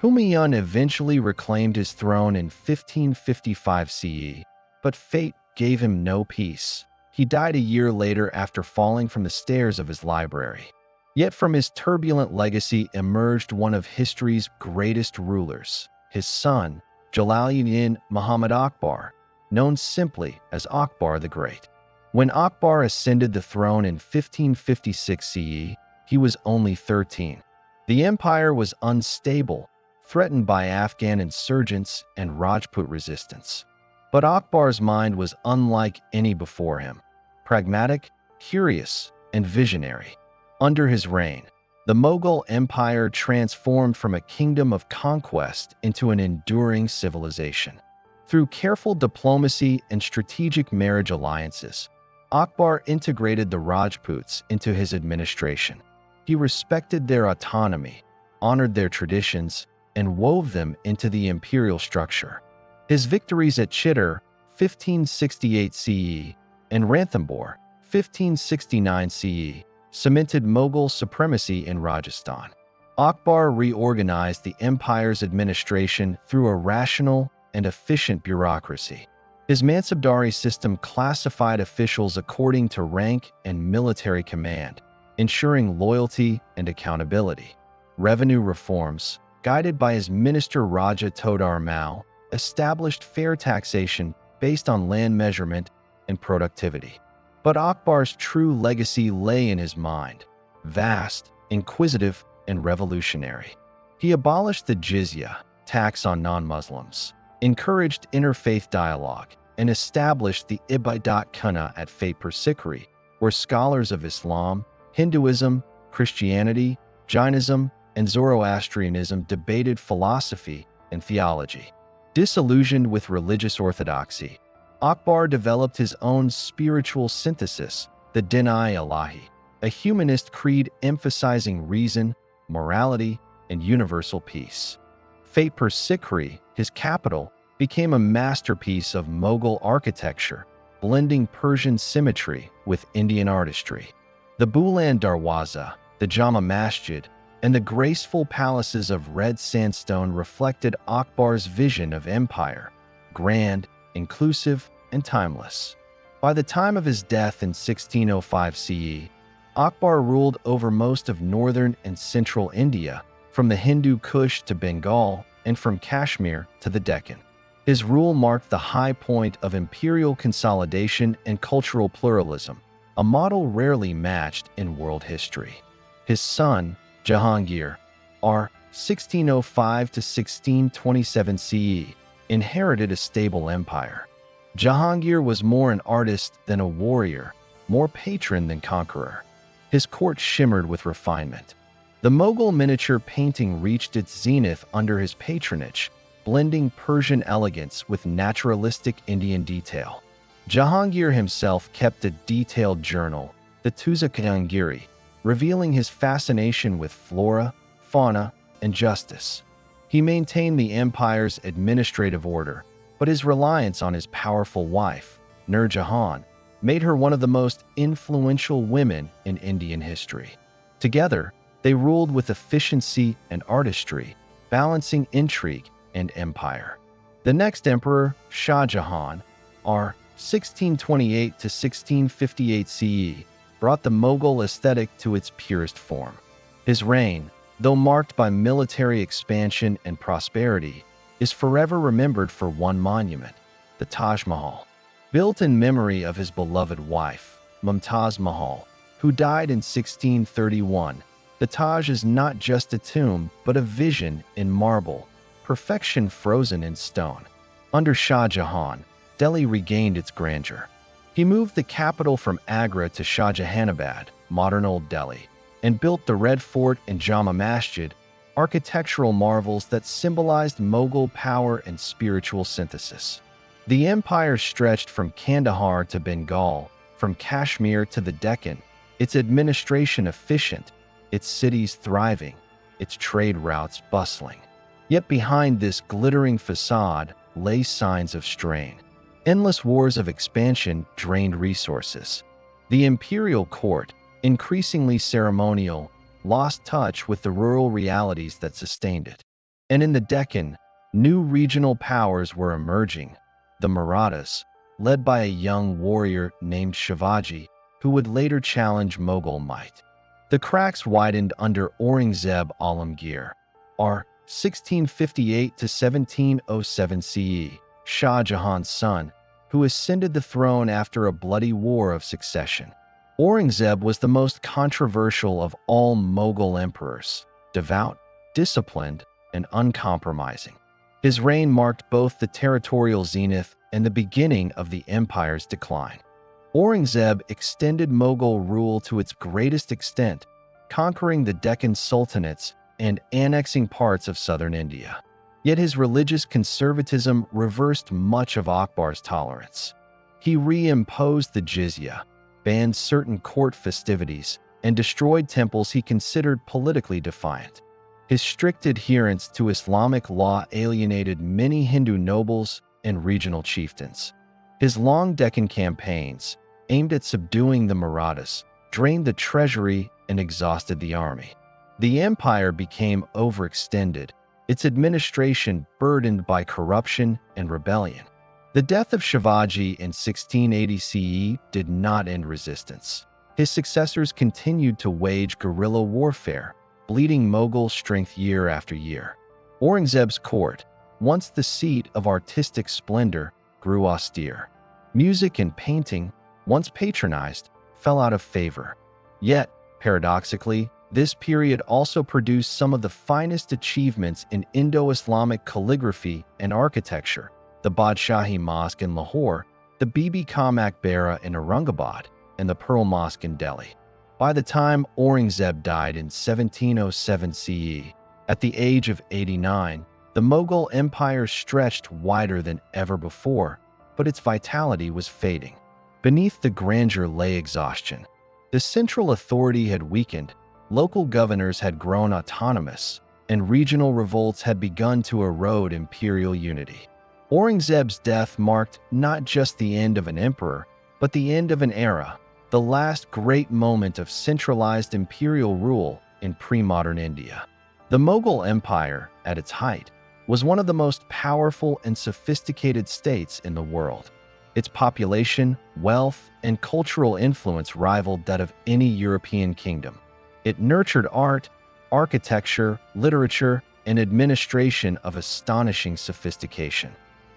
Speaker 1: Humayun eventually reclaimed his throne in 1555 CE, but fate gave him no peace. He died a year later after falling from the stairs of his library. Yet from his turbulent legacy emerged one of history's greatest rulers, his son, Jalaluddin Muhammad Akbar, known simply as Akbar the Great. When Akbar ascended the throne in 1556 CE, he was only 13. The empire was unstable, threatened by Afghan insurgents and Rajput resistance. But Akbar's mind was unlike any before him, pragmatic, curious, and visionary. Under his reign, the Mughal Empire transformed from a kingdom of conquest into an enduring civilization. Through careful diplomacy and strategic marriage alliances, Akbar integrated the Rajputs into his administration. He respected their autonomy, honored their traditions, and wove them into the imperial structure. His victories at Chittor, 1568 CE, and Ranthambore, 1569 CE, cemented Mughal supremacy in Rajasthan. Akbar reorganized the empire's administration through a rational and efficient bureaucracy. His Mansabdari system classified officials according to rank and military command, ensuring loyalty and accountability. Revenue reforms, guided by his minister Raja Todar Mal, established fair taxation based on land measurement and productivity. But Akbar's true legacy lay in his mind, vast, inquisitive, and revolutionary. He abolished the jizya, tax on non-Muslims, encouraged interfaith dialogue, and established the Ibadat Khana at Fatehpur Sikri, where scholars of Islam, Hinduism, Christianity, Jainism, and Zoroastrianism debated philosophy and theology. Disillusioned with religious orthodoxy, Akbar developed his own spiritual synthesis, the Din-i-Ilahi, a humanist creed emphasizing reason, morality, and universal peace. Fatehpur Sikri, his capital, became a masterpiece of Mughal architecture, blending Persian symmetry with Indian artistry. The Buland Darwaza, the Jama Masjid, and the graceful palaces of red sandstone reflected Akbar's vision of empire, grand, inclusive, and timeless. By the time of his death in 1605 CE, Akbar ruled over most of northern and central India, from the Hindu Kush to Bengal and from Kashmir to the Deccan. His rule marked the high point of imperial consolidation and cultural pluralism, a model rarely matched in world history. His son, Jahangir, r. 1605 to 1627 CE, inherited a stable empire. Jahangir was more an artist than a warrior, more patron than conqueror. His court shimmered with refinement. The Mughal miniature painting reached its zenith under his patronage, blending Persian elegance with naturalistic Indian detail. Jahangir himself kept a detailed journal, the Tuzak-e-Jahangiri, revealing his fascination with flora, fauna, and justice. He maintained the empire's administrative order, but his reliance on his powerful wife, Nur Jahan, made her one of the most influential women in Indian history. Together, they ruled with efficiency and artistry, balancing intrigue and empire. The next emperor, Shah Jahan, r. 1628 to 1658 CE, brought the Mughal aesthetic to its purest form. His reign, though marked by military expansion and prosperity, is forever remembered for one monument, the Taj Mahal. Built in memory of his beloved wife, Mumtaz Mahal, who died in 1631, the Taj is not just a tomb, but a vision in marble, perfection frozen in stone. Under Shah Jahan, Delhi regained its grandeur. He moved the capital from Agra to Shahjahanabad, modern Old Delhi, and built the Red Fort and Jama Masjid, architectural marvels that symbolized Mughal power and spiritual synthesis. The empire stretched from Kandahar to Bengal, from Kashmir to the Deccan, its administration efficient, its cities thriving, its trade routes bustling. Yet behind this glittering facade lay signs of strain. Endless wars of expansion drained resources. The imperial court, increasingly ceremonial, lost touch with the rural realities that sustained it. And in the Deccan, new regional powers were emerging, the Marathas, led by a young warrior named Shivaji, who would later challenge Mughal might. The cracks widened under Aurangzeb Alamgir, r. 1658 to 1707 CE, Shah Jahan's son, who ascended the throne after a bloody war of succession. Aurangzeb was the most controversial of all Mughal emperors, devout, disciplined, and uncompromising. His reign marked both the territorial zenith and the beginning of the empire's decline. Aurangzeb extended Mughal rule to its greatest extent, conquering the Deccan sultanates and annexing parts of southern India. Yet his religious conservatism reversed much of Akbar's tolerance. He reimposed the jizya, banned certain court festivities, and destroyed temples he considered politically defiant. His strict adherence to Islamic law alienated many Hindu nobles and regional chieftains. His long Deccan campaigns, aimed at subduing the Marathas, drained the treasury and exhausted the army. The empire became overextended, its administration burdened by corruption and rebellion. The death of Shivaji in 1680 CE did not end resistance. His successors continued to wage guerrilla warfare, bleeding Mughal strength year after year. Aurangzeb's court, once the seat of artistic splendor, grew austere. Music and painting, once patronized, fell out of favor. Yet, paradoxically, this period also produced some of the finest achievements in Indo-Islamic calligraphy and architecture: the Badshahi Mosque in Lahore, the Bibi Ka Maqbara in Aurangabad, and the Pearl Mosque in Delhi. By the time Aurangzeb died in 1707 CE, at the age of 89, the Mughal Empire stretched wider than ever before, but its vitality was fading. Beneath the grandeur lay exhaustion. The central authority had weakened, local governors had grown autonomous, and regional revolts had begun to erode imperial unity. Aurangzeb's death marked not just the end of an emperor, but the end of an era, the last great moment of centralized imperial rule in pre-modern India. The Mughal Empire, at its height, was one of the most powerful and sophisticated states in the world. Its population, wealth, and cultural influence rivaled that of any European kingdom. It nurtured art, architecture, literature, and administration of astonishing sophistication.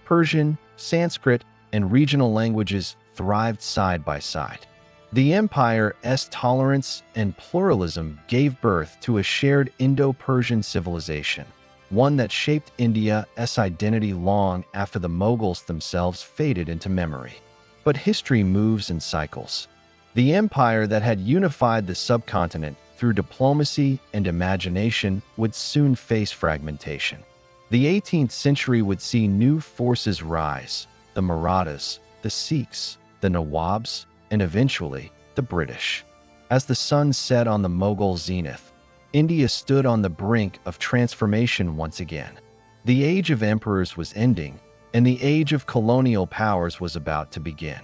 Speaker 1: Persian, Sanskrit, and regional languages thrived side by side. The empire's tolerance and pluralism gave birth to a shared Indo-Persian civilization, one that shaped India's identity long after the Mughals themselves faded into memory. But history moves in cycles. The empire that had unified the subcontinent through diplomacy and imagination would soon face fragmentation. The 18th century would see new forces rise: the Marathas, the Sikhs, the Nawabs, and eventually the British. As the sun set on the Mughal zenith, India stood on the brink of transformation once again. The age of emperors was ending, and the age of colonial powers was about to begin.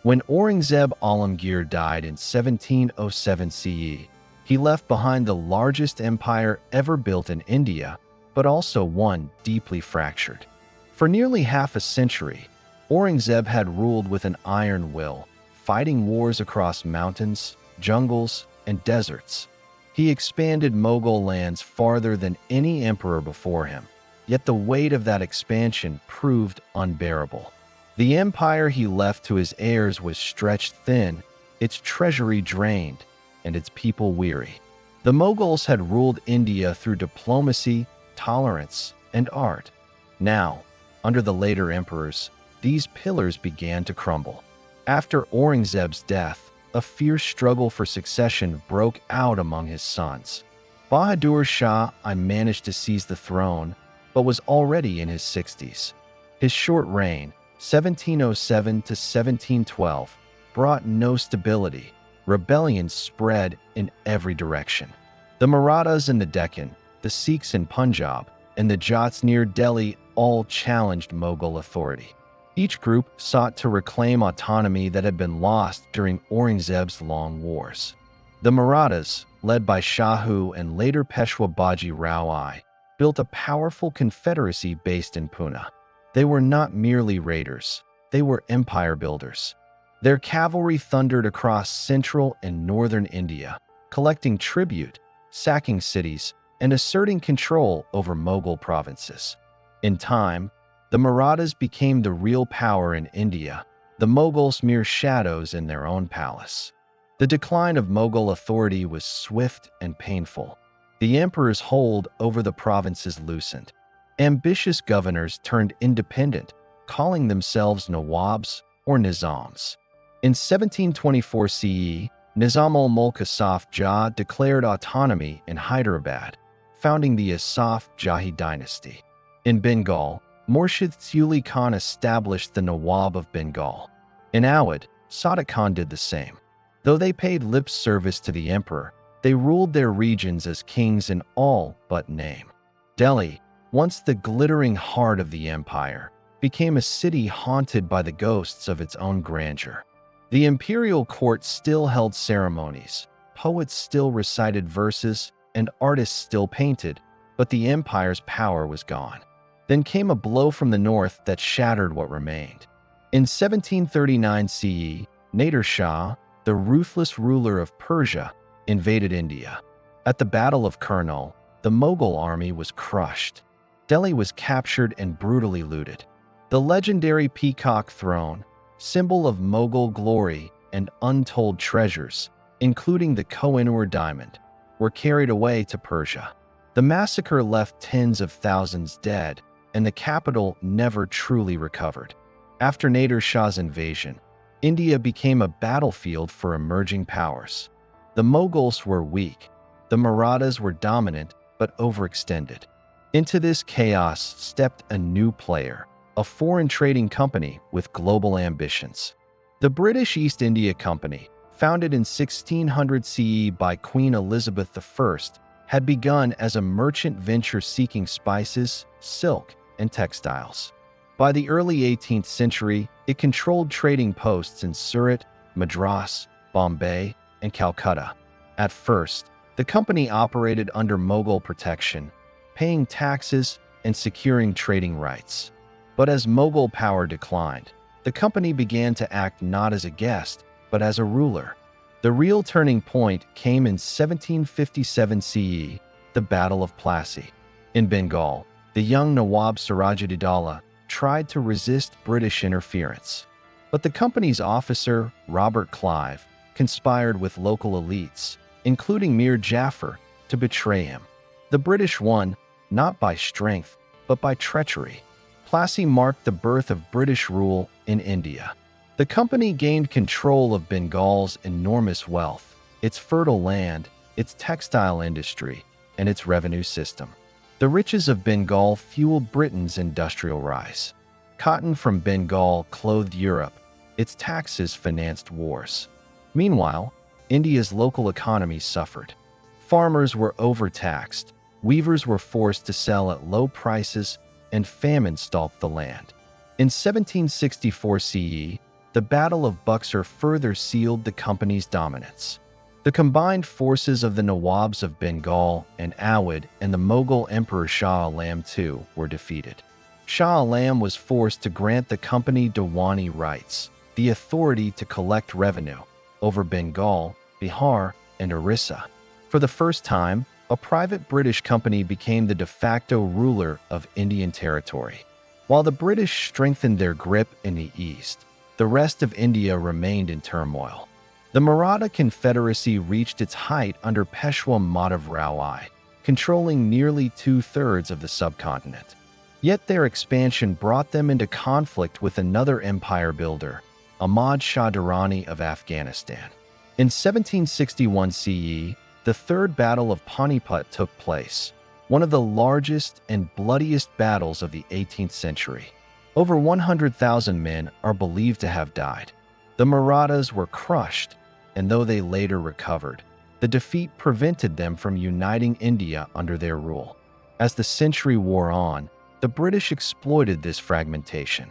Speaker 1: When Aurangzeb Alamgir died in 1707 CE, he left behind the largest empire ever built in India, but also one deeply fractured. For nearly half a century, Aurangzeb had ruled with an iron will, fighting wars across mountains, jungles, and deserts. He expanded Mughal lands farther than any emperor before him, yet the weight of that expansion proved unbearable. The empire he left to his heirs was stretched thin, its treasury drained, and its people weary. The Mughals had ruled India through diplomacy, tolerance, and art. Now, under the later emperors, these pillars began to crumble. After Aurangzeb's death, a fierce struggle for succession broke out among his sons. Bahadur Shah I managed to seize the throne, but was already in his 60s. His short reign, 1707 to 1712, brought no stability. Rebellion spread in every direction. The Marathas in the Deccan, the Sikhs in Punjab, and the Jats near Delhi all challenged Mughal authority. Each group sought to reclaim autonomy that had been lost during Aurangzeb's long wars. The Marathas, led by Shahu and later Peshwa Baji Rao I, built a powerful confederacy based in Pune. They were not merely raiders, they were empire builders. Their cavalry thundered across central and northern India, collecting tribute, sacking cities, and asserting control over Mughal provinces. In time, the Marathas became the real power in India, the Mughals mere shadows in their own palace. The decline of Mughal authority was swift and painful. The emperor's hold over the provinces loosened. Ambitious governors turned independent, calling themselves Nawabs or Nizams. In 1724 CE, Nizam ul-Mulk Asaf Jah declared autonomy in Hyderabad, founding the Asaf Jahi dynasty. In Bengal, Murshid Quli Khan established the Nawab of Bengal. In Awadh, Sadiq Khan did the same. Though they paid lip service to the emperor, they ruled their regions as kings in all but name. Delhi, once the glittering heart of the empire, became a city haunted by the ghosts of its own grandeur. The imperial court still held ceremonies, poets still recited verses, and artists still painted, but the empire's power was gone. Then came a blow from the north that shattered what remained. In 1739 CE, Nader Shah, the ruthless ruler of Persia, invaded India. At the Battle of Kurnool, the Mughal army was crushed. Delhi was captured and brutally looted. The legendary Peacock Throne, symbol of Mughal glory and untold treasures, including the Kohinoor diamond, were carried away to Persia. The massacre left tens of thousands dead, and the capital never truly recovered. After Nader Shah's invasion, India became a battlefield for emerging powers. The Mughals were weak. The Marathas were dominant but overextended. Into this chaos stepped a new player, a foreign trading company with global ambitions. The British East India Company, founded in 1600 CE by Queen Elizabeth I, had begun as a merchant venture seeking spices, silk, and textiles. By the early 18th century, it controlled trading posts in Surat, Madras, Bombay, and Calcutta. At first, the company operated under Mughal protection, paying taxes and securing trading rights. But as Mughal power declined, the company began to act not as a guest, but as a ruler. The real turning point came in 1757 CE, the Battle of Plassey. In Bengal, the young Nawab Siraj-ud-Dowlah tried to resist British interference. But the company's officer, Robert Clive, conspired with local elites, including Mir Jafar, to betray him. The British won, not by strength, but by treachery. Plassey marked the birth of British rule in India. The company gained control of Bengal's enormous wealth, its fertile land, its textile industry, and its revenue system. The riches of Bengal fueled Britain's industrial rise. Cotton from Bengal clothed Europe. Its taxes financed wars. Meanwhile, India's local economy suffered. Farmers were overtaxed, weavers were forced to sell at low prices, and famine stalked the land. In 1764 CE, the Battle of Buxar further sealed the company's dominance. The combined forces of the Nawabs of Bengal and Awadh and the Mughal Emperor Shah Alam II were defeated. Shah Alam was forced to grant the company Diwani rights, the authority to collect revenue, over Bengal, Bihar, and Orissa. For the first time, a private British company became the de facto ruler of Indian territory. While the British strengthened their grip in the east, the rest of India remained in turmoil. The Maratha Confederacy reached its height under Peshwa Madhav Rao I, controlling nearly two-thirds of the subcontinent. Yet their expansion brought them into conflict with another empire builder, Ahmad Shah Durrani of Afghanistan. In 1761 CE, the Third Battle of Panipat took place, one of the largest and bloodiest battles of the 18th century. Over 100,000 men are believed to have died. The Marathas were crushed, and though they later recovered, the defeat prevented them from uniting India under their rule. As the century wore on, the British exploited this fragmentation.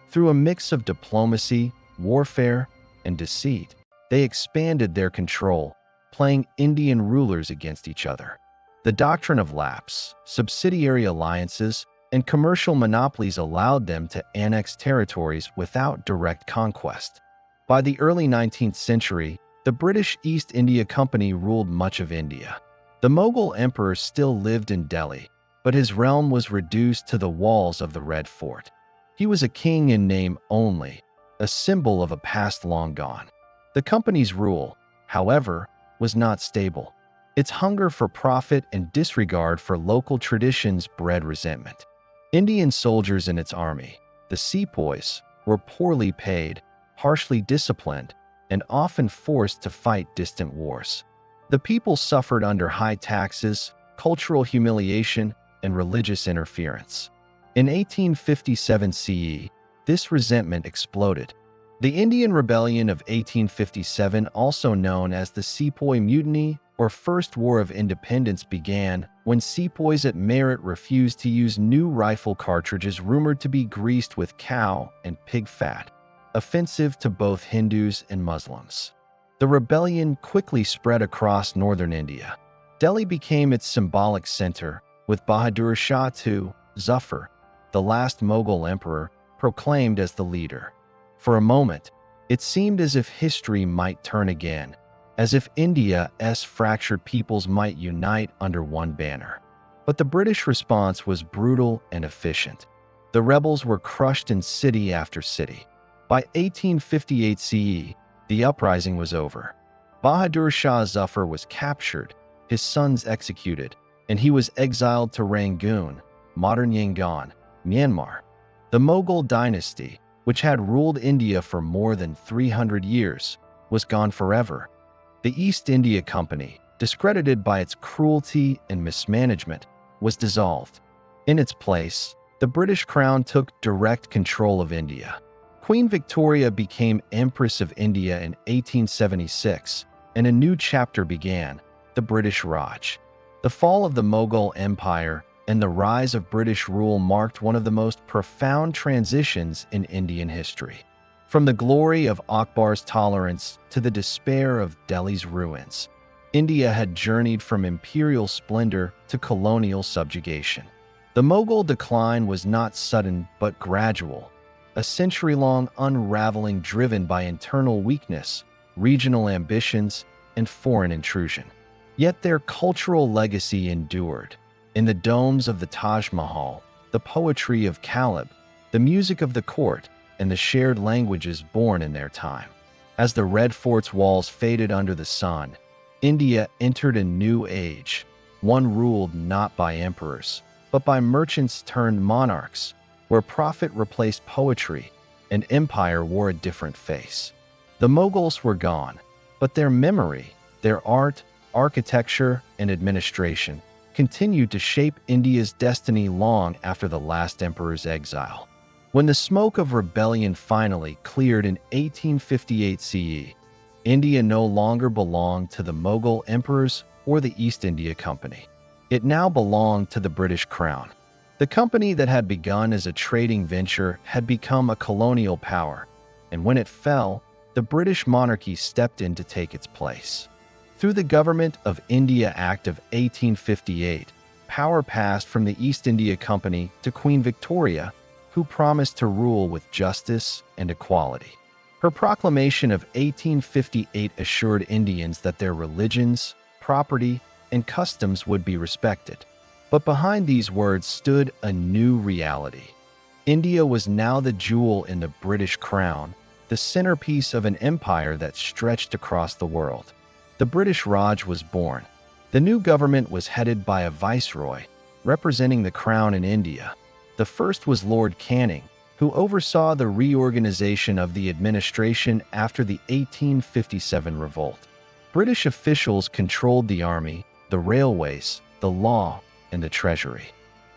Speaker 1: Through a mix of diplomacy, warfare, and deceit, they expanded their control, playing Indian rulers against each other. The doctrine of lapse, subsidiary alliances, and commercial monopolies allowed them to annex territories without direct conquest. By the early 19th century, the British East India Company ruled much of India. The Mughal emperor still lived in Delhi, but his realm was reduced to the walls of the Red Fort. He was a king in name only, a symbol of a past long gone. The company's rule, however, was not stable. Its hunger for profit and disregard for local traditions bred resentment. Indian soldiers in its army, the sepoys, were poorly paid, harshly disciplined, and often forced to fight distant wars. The people suffered under high taxes, cultural humiliation, and religious interference. In 1857 CE, this resentment exploded. The Indian Rebellion of 1857, also known as the Sepoy Mutiny or First War of Independence, began when sepoys at Meerut refused to use new rifle cartridges rumored to be greased with cow and pig fat, offensive to both Hindus and Muslims. The rebellion quickly spread across northern India. Delhi became its symbolic center, with Bahadur Shah II, Zafar, the last Mughal emperor, proclaimed as the leader. For a moment, it seemed as if history might turn again, as if India's fractured peoples might unite under one banner. But the British response was brutal and efficient. The rebels were crushed in city after city. By 1858 CE, the uprising was over. Bahadur Shah Zafar was captured, his sons executed, and he was exiled to Rangoon, modern Yangon, Myanmar. The Mughal dynasty, which had ruled India for more than 300 years, was gone forever. The East India Company, discredited by its cruelty and mismanagement, was dissolved. In its place, the British Crown took direct control of India. Queen Victoria became Empress of India in 1876, and a new chapter began, the British Raj. The fall of the Mughal Empire and the rise of British rule marked one of the most profound transitions in Indian history. From the glory of Akbar's tolerance to the despair of Delhi's ruins, India had journeyed from imperial splendor to colonial subjugation. The Mughal decline was not sudden but gradual, a century-long unraveling driven by internal weakness, regional ambitions, and foreign intrusion. Yet their cultural legacy endured. In the domes of the Taj Mahal, the poetry of Caleb, the music of the court, and the shared languages born in their time. As the Red Fort's walls faded under the sun, India entered a new age, one ruled not by emperors, but by merchants turned monarchs, where profit replaced poetry and empire wore a different face. The Mughals were gone, but their memory, their art, architecture, and administration continued to shape India's destiny long after the last emperor's exile. When the smoke of rebellion finally cleared in 1858 CE, India no longer belonged to the Mughal emperors or the East India Company. It now belonged to the British Crown. The company that had begun as a trading venture had become a colonial power, and when it fell, the British monarchy stepped in to take its place. Through the Government of India Act of 1858, power passed from the East India Company to Queen Victoria, who promised to rule with justice and equality. Her proclamation of 1858 assured Indians that their religions, property, and customs would be respected. But behind these words stood a new reality. India was now the jewel in the British crown, the centerpiece of an empire that stretched across the world. The British Raj was born. The new government was headed by a viceroy, representing the crown in India. The first was Lord Canning, who oversaw the reorganization of the administration after the 1857 revolt. British officials controlled the army, the railways, the law, and the treasury.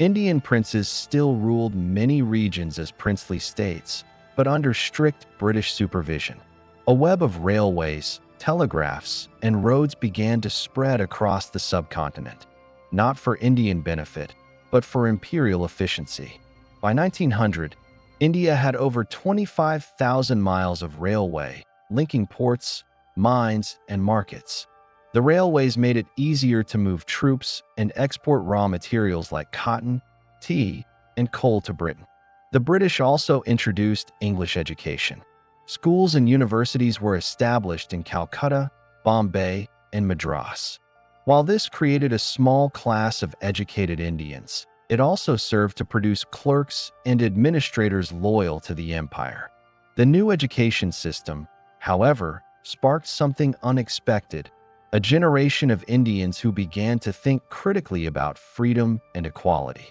Speaker 1: Indian princes still ruled many regions as princely states, but under strict British supervision. A web of railways, telegraphs, and roads began to spread across the subcontinent, not for Indian benefit, but for imperial efficiency. By 1900, India had over 25,000 miles of railway, linking ports, mines, and markets. The railways made it easier to move troops and export raw materials like cotton, tea, and coal to Britain. The British also introduced English education. Schools and universities were established in Calcutta, Bombay, and Madras. While this created a small class of educated Indians, it also served to produce clerks and administrators loyal to the empire. The new education system, however, sparked something unexpected: a generation of Indians who began to think critically about freedom and equality.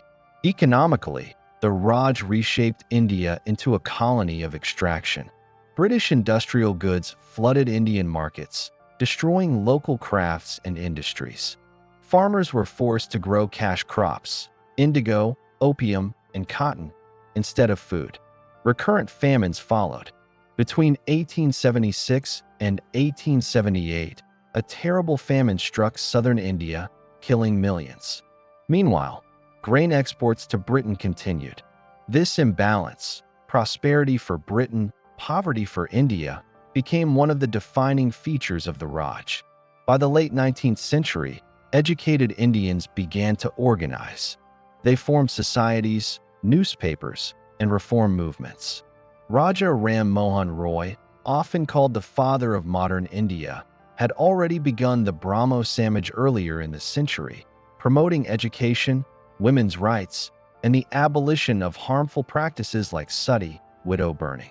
Speaker 1: Economically, the Raj reshaped India into a colony of extraction. British industrial goods flooded Indian markets, destroying local crafts and industries. Farmers were forced to grow cash crops, indigo, opium, and cotton, instead of food. Recurrent famines followed. Between 1876 and 1878, a terrible famine struck southern India, killing millions. Meanwhile, grain exports to Britain continued. This imbalance, prosperity for Britain, poverty for India, became one of the defining features of the Raj. By the late 19th century, educated Indians began to organize. They formed societies, newspapers, and reform movements. Raja Ram Mohan Roy, often called the father of modern India, had already begun the Brahmo Samaj earlier in the century, promoting education, women's rights, and the abolition of harmful practices like sati, widow burning.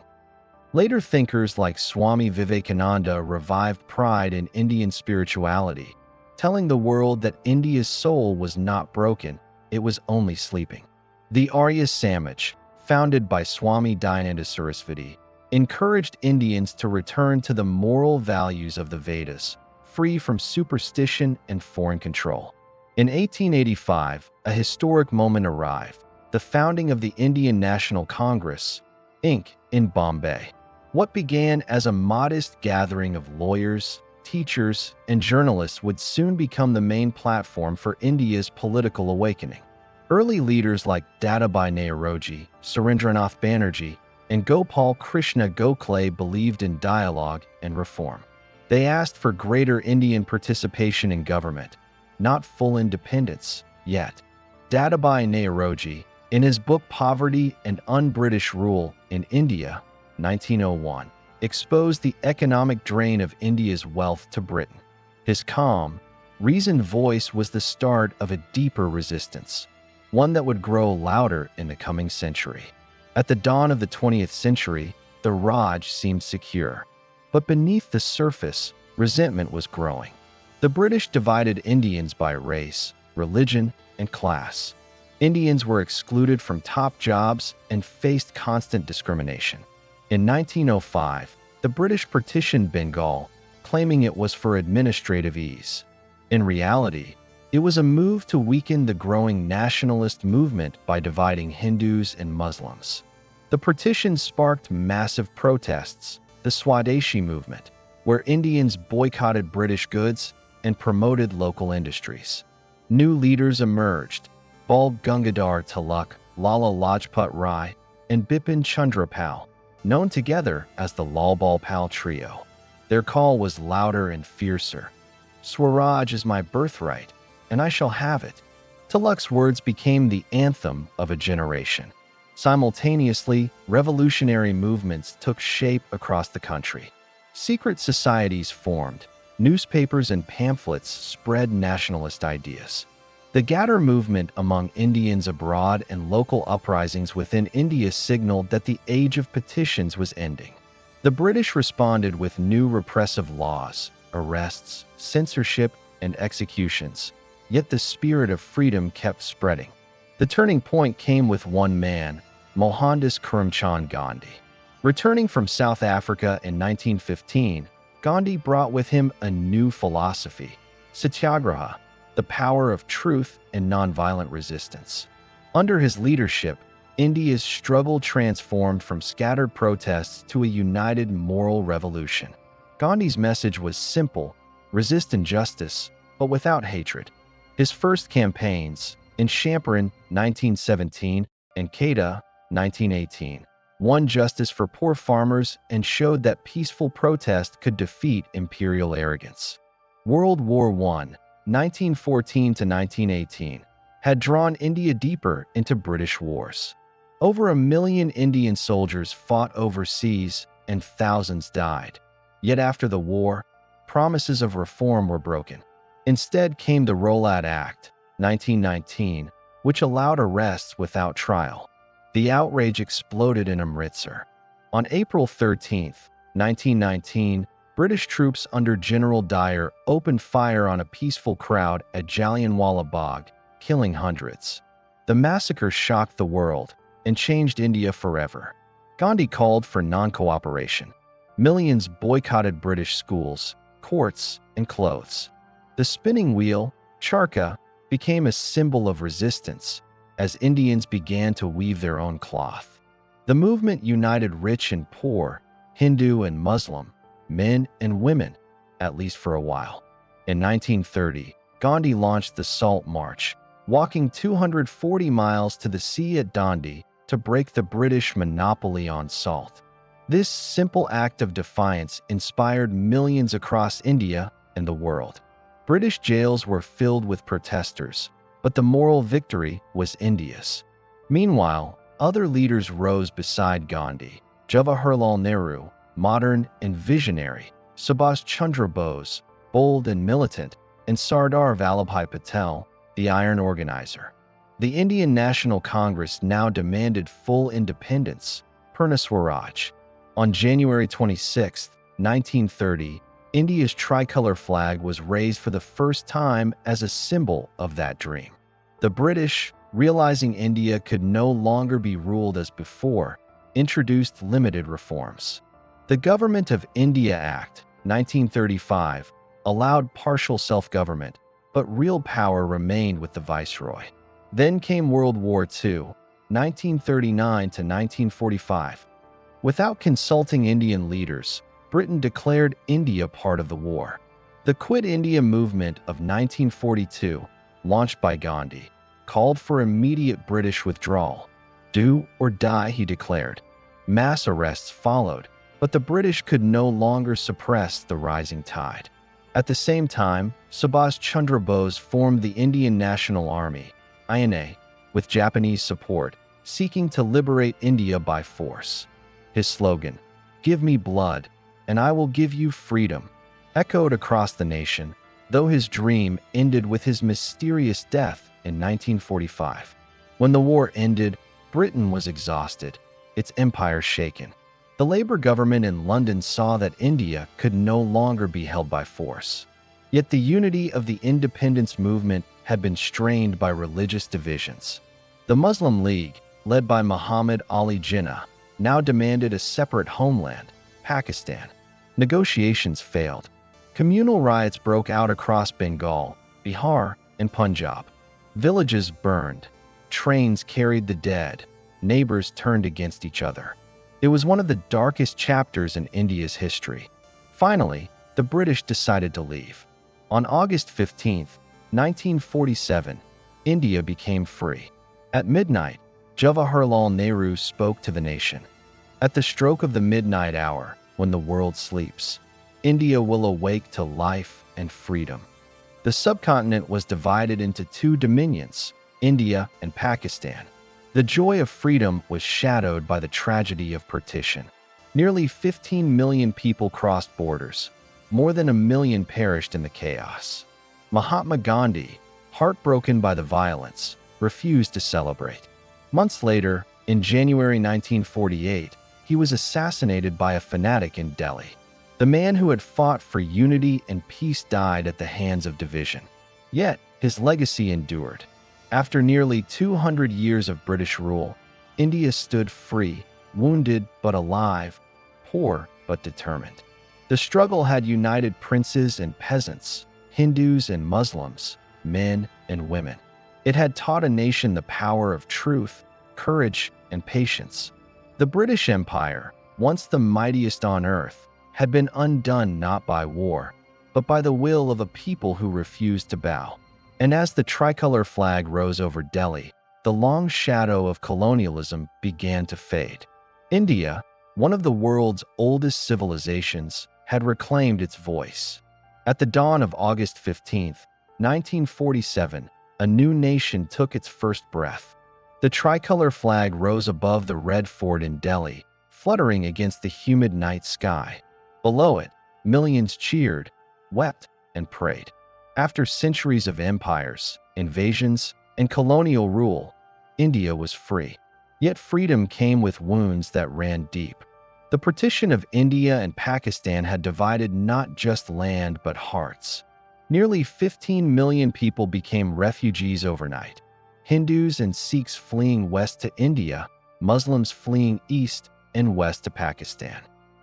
Speaker 1: Later thinkers like Swami Vivekananda revived pride in Indian spirituality, telling the world that India's soul was not broken, it was only sleeping. The Arya Samaj, founded by Swami Dayananda Saraswati, encouraged Indians to return to the moral values of the Vedas, free from superstition and foreign control. In 1885, a historic moment arrived, the founding of the Indian National Congress, Inc., in Bombay. What began as a modest gathering of lawyers, teachers, and journalists would soon become the main platform for India's political awakening. Early leaders like Dadabhai Naoroji, Surendranath Banerjee, and Gopal Krishna Gokhale believed in dialogue and reform. They asked for greater Indian participation in government, not full independence, yet. Dadabhai Naoroji, in his book Poverty and Un-British Rule in India, 1901, exposed the economic drain of India's wealth to Britain. His calm, reasoned voice was the start of a deeper resistance, one that would grow louder in the coming century. At the dawn of the 20th century, the Raj seemed secure. But beneath the surface, resentment was growing. The British divided Indians by race, religion, and class. Indians were excluded from top jobs and faced constant discrimination. In 1905, the British partitioned Bengal, claiming it was for administrative ease. In reality, it was a move to weaken the growing nationalist movement by dividing Hindus and Muslims. The partition sparked massive protests, the Swadeshi movement, where Indians boycotted British goods and promoted local industries. New leaders emerged: Bal Gangadhar Tilak, Lala Lajpat Rai, and Bipin Chandra Pal, known together as the Lal Bal Pal Trio. Their call was louder and fiercer. "Swaraj is my birthright, and I shall have it." Tilak's words became the anthem of a generation. Simultaneously, revolutionary movements took shape across the country. Secret societies formed. Newspapers and pamphlets spread nationalist ideas. The Ghadar movement among Indians abroad and local uprisings within India signaled that the age of petitions was ending. The British responded with new repressive laws, arrests, censorship, and executions. Yet the spirit of freedom kept spreading. The turning point came with one man, Mohandas Karamchand Gandhi. Returning from South Africa in 1915, Gandhi brought with him a new philosophy: satyagraha, the power of truth and nonviolent resistance. Under his leadership, India's struggle transformed from scattered protests to a united moral revolution. Gandhi's message was simple: resist injustice, but without hatred. His first campaigns, in Champaran 1917 and Kedah 1918, won justice for poor farmers and showed that peaceful protest could defeat imperial arrogance. World War I, 1914 to 1918, had drawn India deeper into British wars. Over 1 million Indian soldiers fought overseas and thousands died. Yet after the war, promises of reform were broken. Instead came the Rowlatt Act, 1919, which allowed arrests without trial. The outrage exploded in Amritsar. On April 13, 1919, British troops under General Dyer opened fire on a peaceful crowd at Jallianwala Bagh, killing hundreds. The massacre shocked the world and changed India forever. Gandhi called for non-cooperation. Millions boycotted British schools, courts, and clothes. The spinning wheel, charkha, became a symbol of resistance as Indians began to weave their own cloth. The movement united rich and poor, Hindu and Muslim, men and women, at least for a while. In 1930, Gandhi launched the Salt March, walking 240 miles to the sea at Dandi to break the British monopoly on salt. This simple act of defiance inspired millions across India and the world. British jails were filled with protesters, but the moral victory was India's. Meanwhile, other leaders rose beside Gandhi: Jawaharlal Nehru, modern and visionary; Subhash Chandra Bose, bold and militant; and Sardar Vallabhbhai Patel, the iron organizer. The Indian National Congress now demanded full independence, Purna Swaraj. On January 26, 1930, India's tricolor flag was raised for the first time as a symbol of that dream. The British, realizing India could no longer be ruled as before, introduced limited reforms. The Government of India Act, 1935, allowed partial self-government, but real power remained with the viceroy. Then came World War II, 1939 to 1945. Without consulting Indian leaders, Britain declared India part of the war. The Quit India movement of 1942, launched by Gandhi, called for immediate British withdrawal. Do or die, he declared. Mass arrests followed, but the British could no longer suppress the rising tide. At the same time, Subhash Chandra Bose formed the Indian National Army, INA, with Japanese support, seeking to liberate India by force. His slogan, "Give me blood, and I will give you freedom," echoed across the nation, though his dream ended with his mysterious death in 1945. When the war ended, Britain was exhausted, its empire shaken. The Labour government in London saw that India could no longer be held by force. Yet the unity of the independence movement had been strained by religious divisions. The Muslim League, led by Muhammad Ali Jinnah, now demanded a separate homeland, Pakistan. Negotiations failed. Communal riots broke out across Bengal, Bihar, and Punjab. Villages burned. Trains carried the dead. Neighbors turned against each other. It was one of the darkest chapters in India's history. Finally, the British decided to leave. On August 15, 1947, India became free. At midnight, Jawaharlal Nehru spoke to the nation. At the stroke of the midnight hour, when the world sleeps, India will awake to life and freedom. The subcontinent was divided into two dominions, India and Pakistan. The joy of freedom was shadowed by the tragedy of partition. Nearly 15 million people crossed borders. More than 1 million perished in the chaos. Mahatma Gandhi, heartbroken by the violence, refused to celebrate. Months later, in January 1948, he was assassinated by a fanatic in Delhi. The man who had fought for unity and peace died at the hands of division. Yet, his legacy endured. After nearly 200 years of British rule, India stood free, wounded but alive, poor but determined. The struggle had united princes and peasants, Hindus and Muslims, men and women. It had taught a nation the power of truth, courage, and patience. The British Empire, once the mightiest on earth, had been undone not by war, but by the will of a people who refused to bow. And as the tricolor flag rose over Delhi, the long shadow of colonialism began to fade. India, one of the world's oldest civilizations, had reclaimed its voice. At the dawn of August 15, 1947, a new nation took its first breath. The tricolor flag rose above the Red Fort in Delhi, fluttering against the humid night sky. Below it, millions cheered, wept, and prayed. After centuries of empires, invasions, and colonial rule, India was free. Yet freedom came with wounds that ran deep. The partition of India and Pakistan had divided not just land but hearts. Nearly 15 million people became refugees overnight. Hindus and Sikhs fleeing west to India, Muslims fleeing east and west to Pakistan.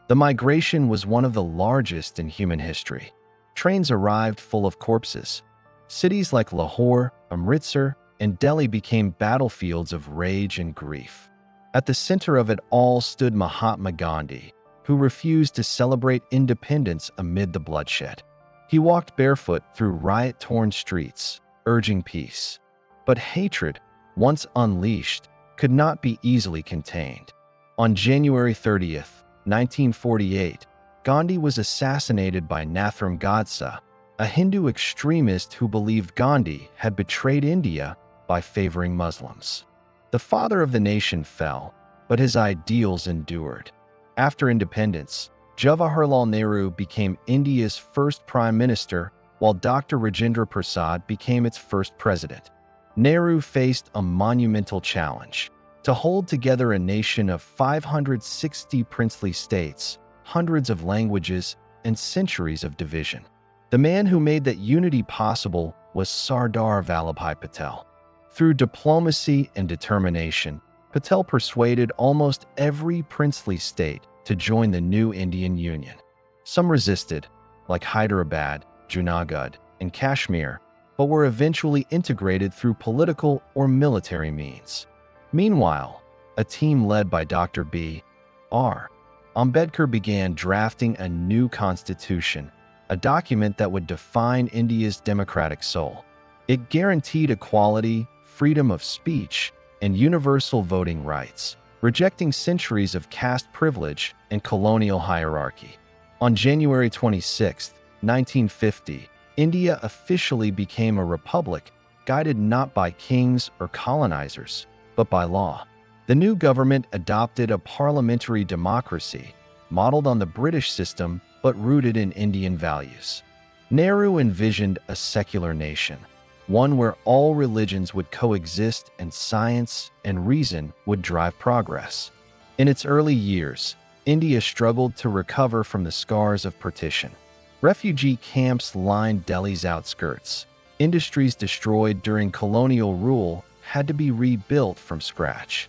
Speaker 1: The migration was one of the largest in human history. Trains arrived full of corpses. Cities like Lahore, Amritsar, and Delhi became battlefields of rage and grief. At the center of it all stood Mahatma Gandhi, who refused to celebrate independence amid the bloodshed. He walked barefoot through riot-torn streets, urging peace. But hatred, once unleashed, could not be easily contained. On January 30th, 1948, Gandhi was assassinated by Nathram Godse, a Hindu extremist who believed Gandhi had betrayed India by favoring Muslims. The father of the nation fell, but his ideals endured. After independence, Jawaharlal Nehru became India's first prime minister, while Dr. Rajendra Prasad became its first president. Nehru faced a monumental challenge: to hold together a nation of 560 princely states, hundreds of languages, and centuries of division. The man who made that unity possible was Sardar Vallabhbhai Patel. Through diplomacy and determination, Patel persuaded almost every princely state to join the new Indian Union. Some resisted, like Hyderabad, Junagadh, and Kashmir, but were eventually integrated through political or military means. Meanwhile, a team led by Dr. B.R. Ambedkar began drafting a new constitution, a document that would define India's democratic soul. It guaranteed equality, freedom of speech, and universal voting rights, rejecting centuries of caste privilege and colonial hierarchy. On January 26, 1950, India officially became a republic, guided not by kings or colonizers, but by law. The new government adopted a parliamentary democracy, modeled on the British system but rooted in Indian values. Nehru envisioned a secular nation, one where all religions would coexist and science and reason would drive progress. In its early years, India struggled to recover from the scars of partition. Refugee camps lined Delhi's outskirts. Industries destroyed during colonial rule had to be rebuilt from scratch.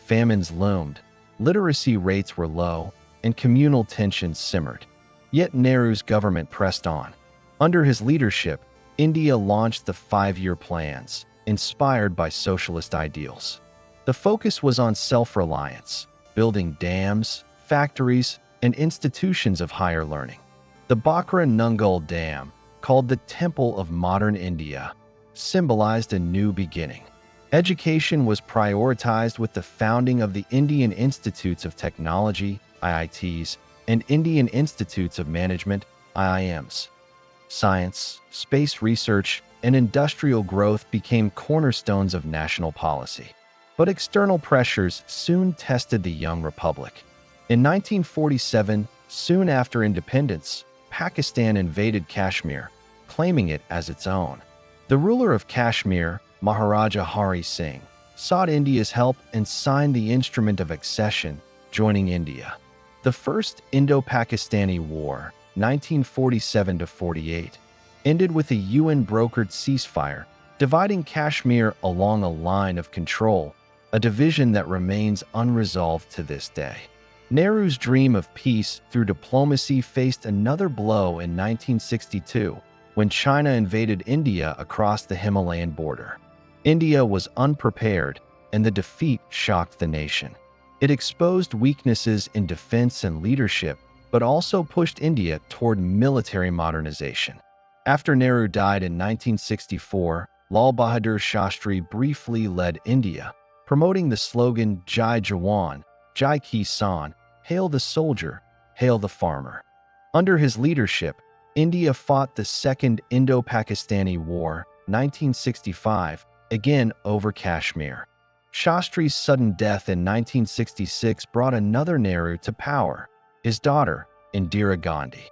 Speaker 1: Famines loomed, literacy rates were low, and communal tensions simmered. Yet Nehru's government pressed on. Under his leadership, India launched the 5-year plans, inspired by socialist ideals. The focus was on self-reliance, building dams, factories, and institutions of higher learning. The Bhakra Nangal Dam, called the Temple of Modern India, symbolized a new beginning. Education was prioritized with the founding of the Indian Institutes of Technology, IITs, and Indian Institutes of Management, IIMs. Science, space research, and industrial growth became cornerstones of national policy. But external pressures soon tested the young republic. In 1947, soon after independence, Pakistan invaded Kashmir, claiming it as its own. The ruler of Kashmir, Maharaja Hari Singh, sought India's help and signed the Instrument of Accession, joining India. The First Indo-Pakistani War, 1947-48, ended with a UN-brokered ceasefire, dividing Kashmir along a line of control, a division that remains unresolved to this day. Nehru's dream of peace through diplomacy faced another blow in 1962, when China invaded India across the Himalayan border. India was unprepared, and the defeat shocked the nation. It exposed weaknesses in defense and leadership, but also pushed India toward military modernization. After Nehru died in 1964, Lal Bahadur Shastri briefly led India, promoting the slogan Jai Jawan, Jai Kisan, Hail the Soldier, Hail the Farmer. Under his leadership, India fought the Second Indo-Pakistani War, 1965, again over Kashmir. Shastri's sudden death in 1966 brought another Nehru to power, his daughter, Indira Gandhi.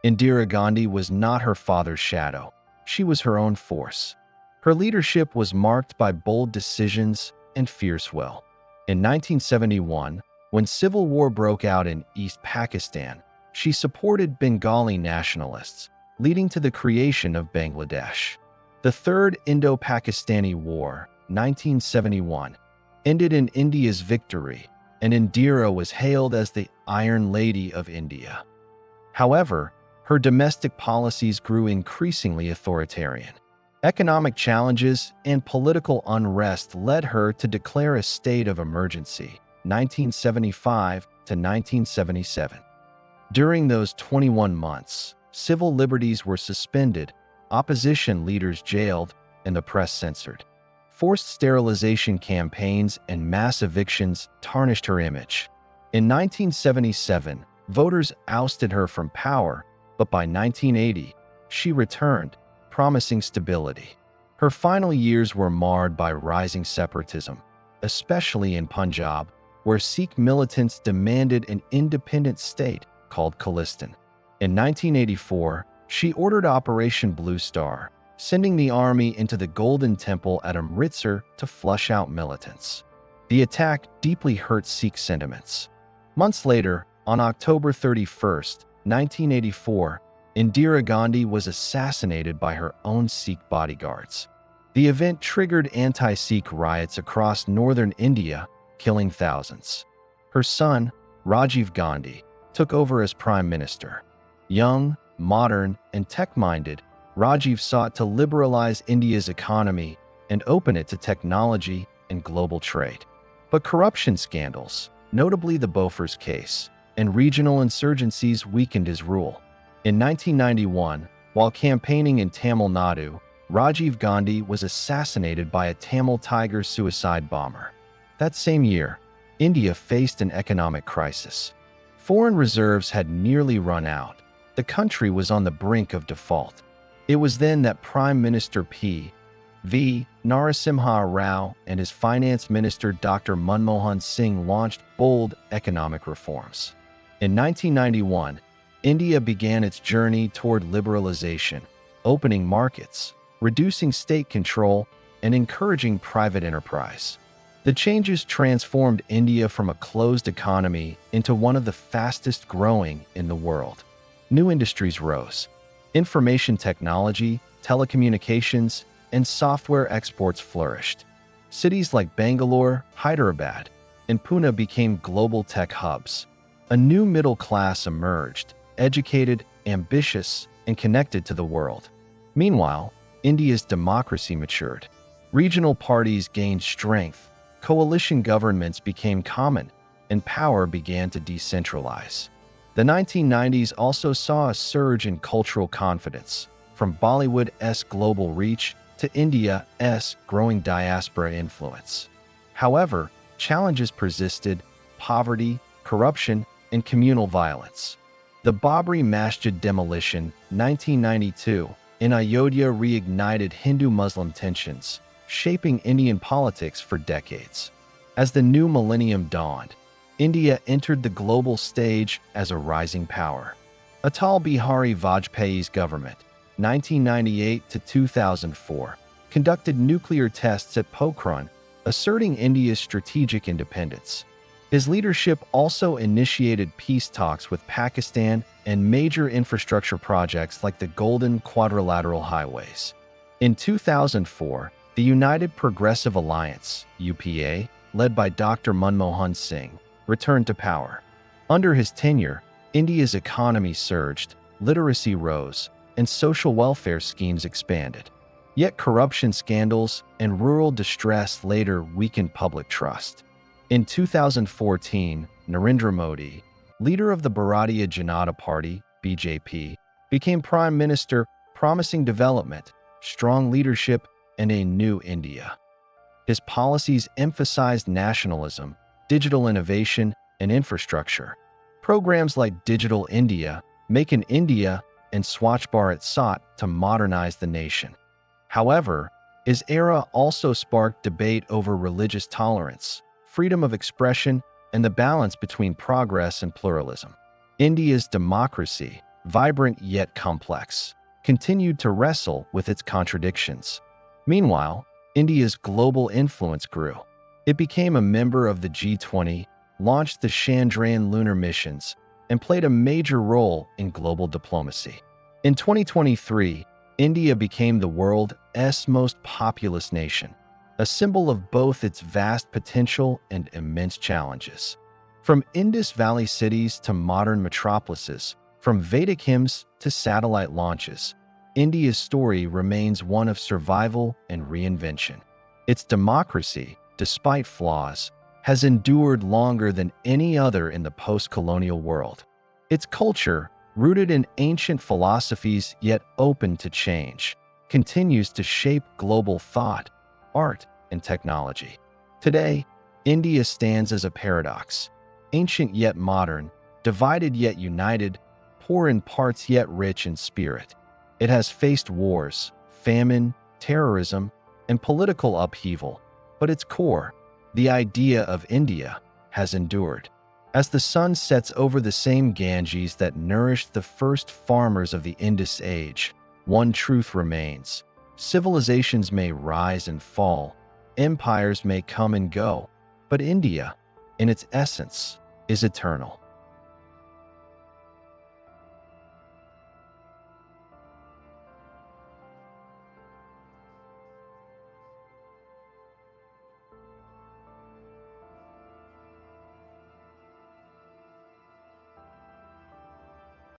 Speaker 1: Indira Gandhi was not her father's shadow. She was her own force. Her leadership was marked by bold decisions and fierce will. In 1971, when civil war broke out in East Pakistan, she supported Bengali nationalists, leading to the creation of Bangladesh. The Third Indo-Pakistani War, 1971, ended in India's victory, and Indira was hailed as the Iron Lady of India. However, her domestic policies grew increasingly authoritarian. Economic challenges and political unrest led her to declare a state of emergency, 1975 to 1977. During those 21 months, civil liberties were suspended, opposition leaders jailed, and the press censored. Forced sterilization campaigns and mass evictions tarnished her image. In 1977, voters ousted her from power, but by 1980, she returned, promising stability. Her final years were marred by rising separatism, especially in Punjab, where Sikh militants demanded an independent state called Khalistan. In 1984, she ordered Operation Blue Star, sending the army into the Golden Temple at Amritsar to flush out militants. The attack deeply hurt Sikh sentiments. Months later, on October 31, 1984, Indira Gandhi was assassinated by her own Sikh bodyguards. The event triggered anti-Sikh riots across northern India, killing thousands. Her son, Rajiv Gandhi, took over as prime minister. Young, modern, and tech-minded, Rajiv sought to liberalize India's economy and open it to technology and global trade. But corruption scandals, notably the Bofors case, and regional insurgencies weakened his rule. In 1991, while campaigning in Tamil Nadu, Rajiv Gandhi was assassinated by a Tamil Tiger suicide bomber. That same year, India faced an economic crisis. Foreign reserves had nearly run out. The country was on the brink of default. It was then that Prime Minister P.V. Narasimha Rao and his finance minister Dr. Manmohan Singh launched bold economic reforms. In 1991, India began its journey toward liberalization, opening markets, reducing state control, and encouraging private enterprise. The changes transformed India from a closed economy into one of the fastest growing in the world. New industries rose. Information technology, telecommunications, and software exports flourished. Cities like Bangalore, Hyderabad, and Pune became global tech hubs. A new middle class emerged, educated, ambitious, and connected to the world. Meanwhile, India's democracy matured. Regional parties gained strength, coalition governments became common, and power began to decentralize. The 1990s also saw a surge in cultural confidence, from Bollywood's global reach to India's growing diaspora influence. However, challenges persisted: poverty, corruption, and communal violence. The Babri Masjid demolition, 1992, in Ayodhya reignited Hindu-Muslim tensions, shaping Indian politics for decades. As the new millennium dawned, India entered the global stage as a rising power. Atal Bihari Vajpayee's government, 1998 to 2004, conducted nuclear tests at Pokhran, asserting India's strategic independence. His leadership also initiated peace talks with Pakistan and major infrastructure projects like the Golden Quadrilateral Highways. In 2004, the United Progressive Alliance, UPA, led by Dr. Manmohan Singh, returned to power. Under his tenure, India's economy surged, literacy rose, and social welfare schemes expanded. Yet corruption scandals and rural distress later weakened public trust. In 2014, Narendra Modi, leader of the Bharatiya Janata Party, BJP, became prime minister, promising development, strong leadership, and a new India. His policies emphasized nationalism, digital innovation, and infrastructure. Programs like Digital India, Make in India, and Swachh Bharat sought to modernize the nation. However, his era also sparked debate over religious tolerance, freedom of expression, and the balance between progress and pluralism. India's democracy, vibrant yet complex, continued to wrestle with its contradictions. Meanwhile, India's global influence grew. It became a member of the G20, launched the Chandrayaan lunar missions, and played a major role in global diplomacy. In 2023, India became the world's most populous nation, a symbol of both its vast potential and immense challenges. From Indus Valley cities to modern metropolises, from Vedic hymns to satellite launches, India's story remains one of survival and reinvention. Its democracy, despite flaws, has endured longer than any other in the post-colonial world. Its culture, rooted in ancient philosophies yet open to change, continues to shape global thought, art, and technology. Today, India stands as a paradox, ancient yet modern, divided yet united, poor in parts yet rich in spirit. It has faced wars, famine, terrorism, and political upheaval, but its core, the idea of India, has endured. As the sun sets over the same Ganges that nourished the first farmers of the Indus Age, one truth remains. Civilizations may rise and fall, empires may come and go, but India, in its essence, is eternal.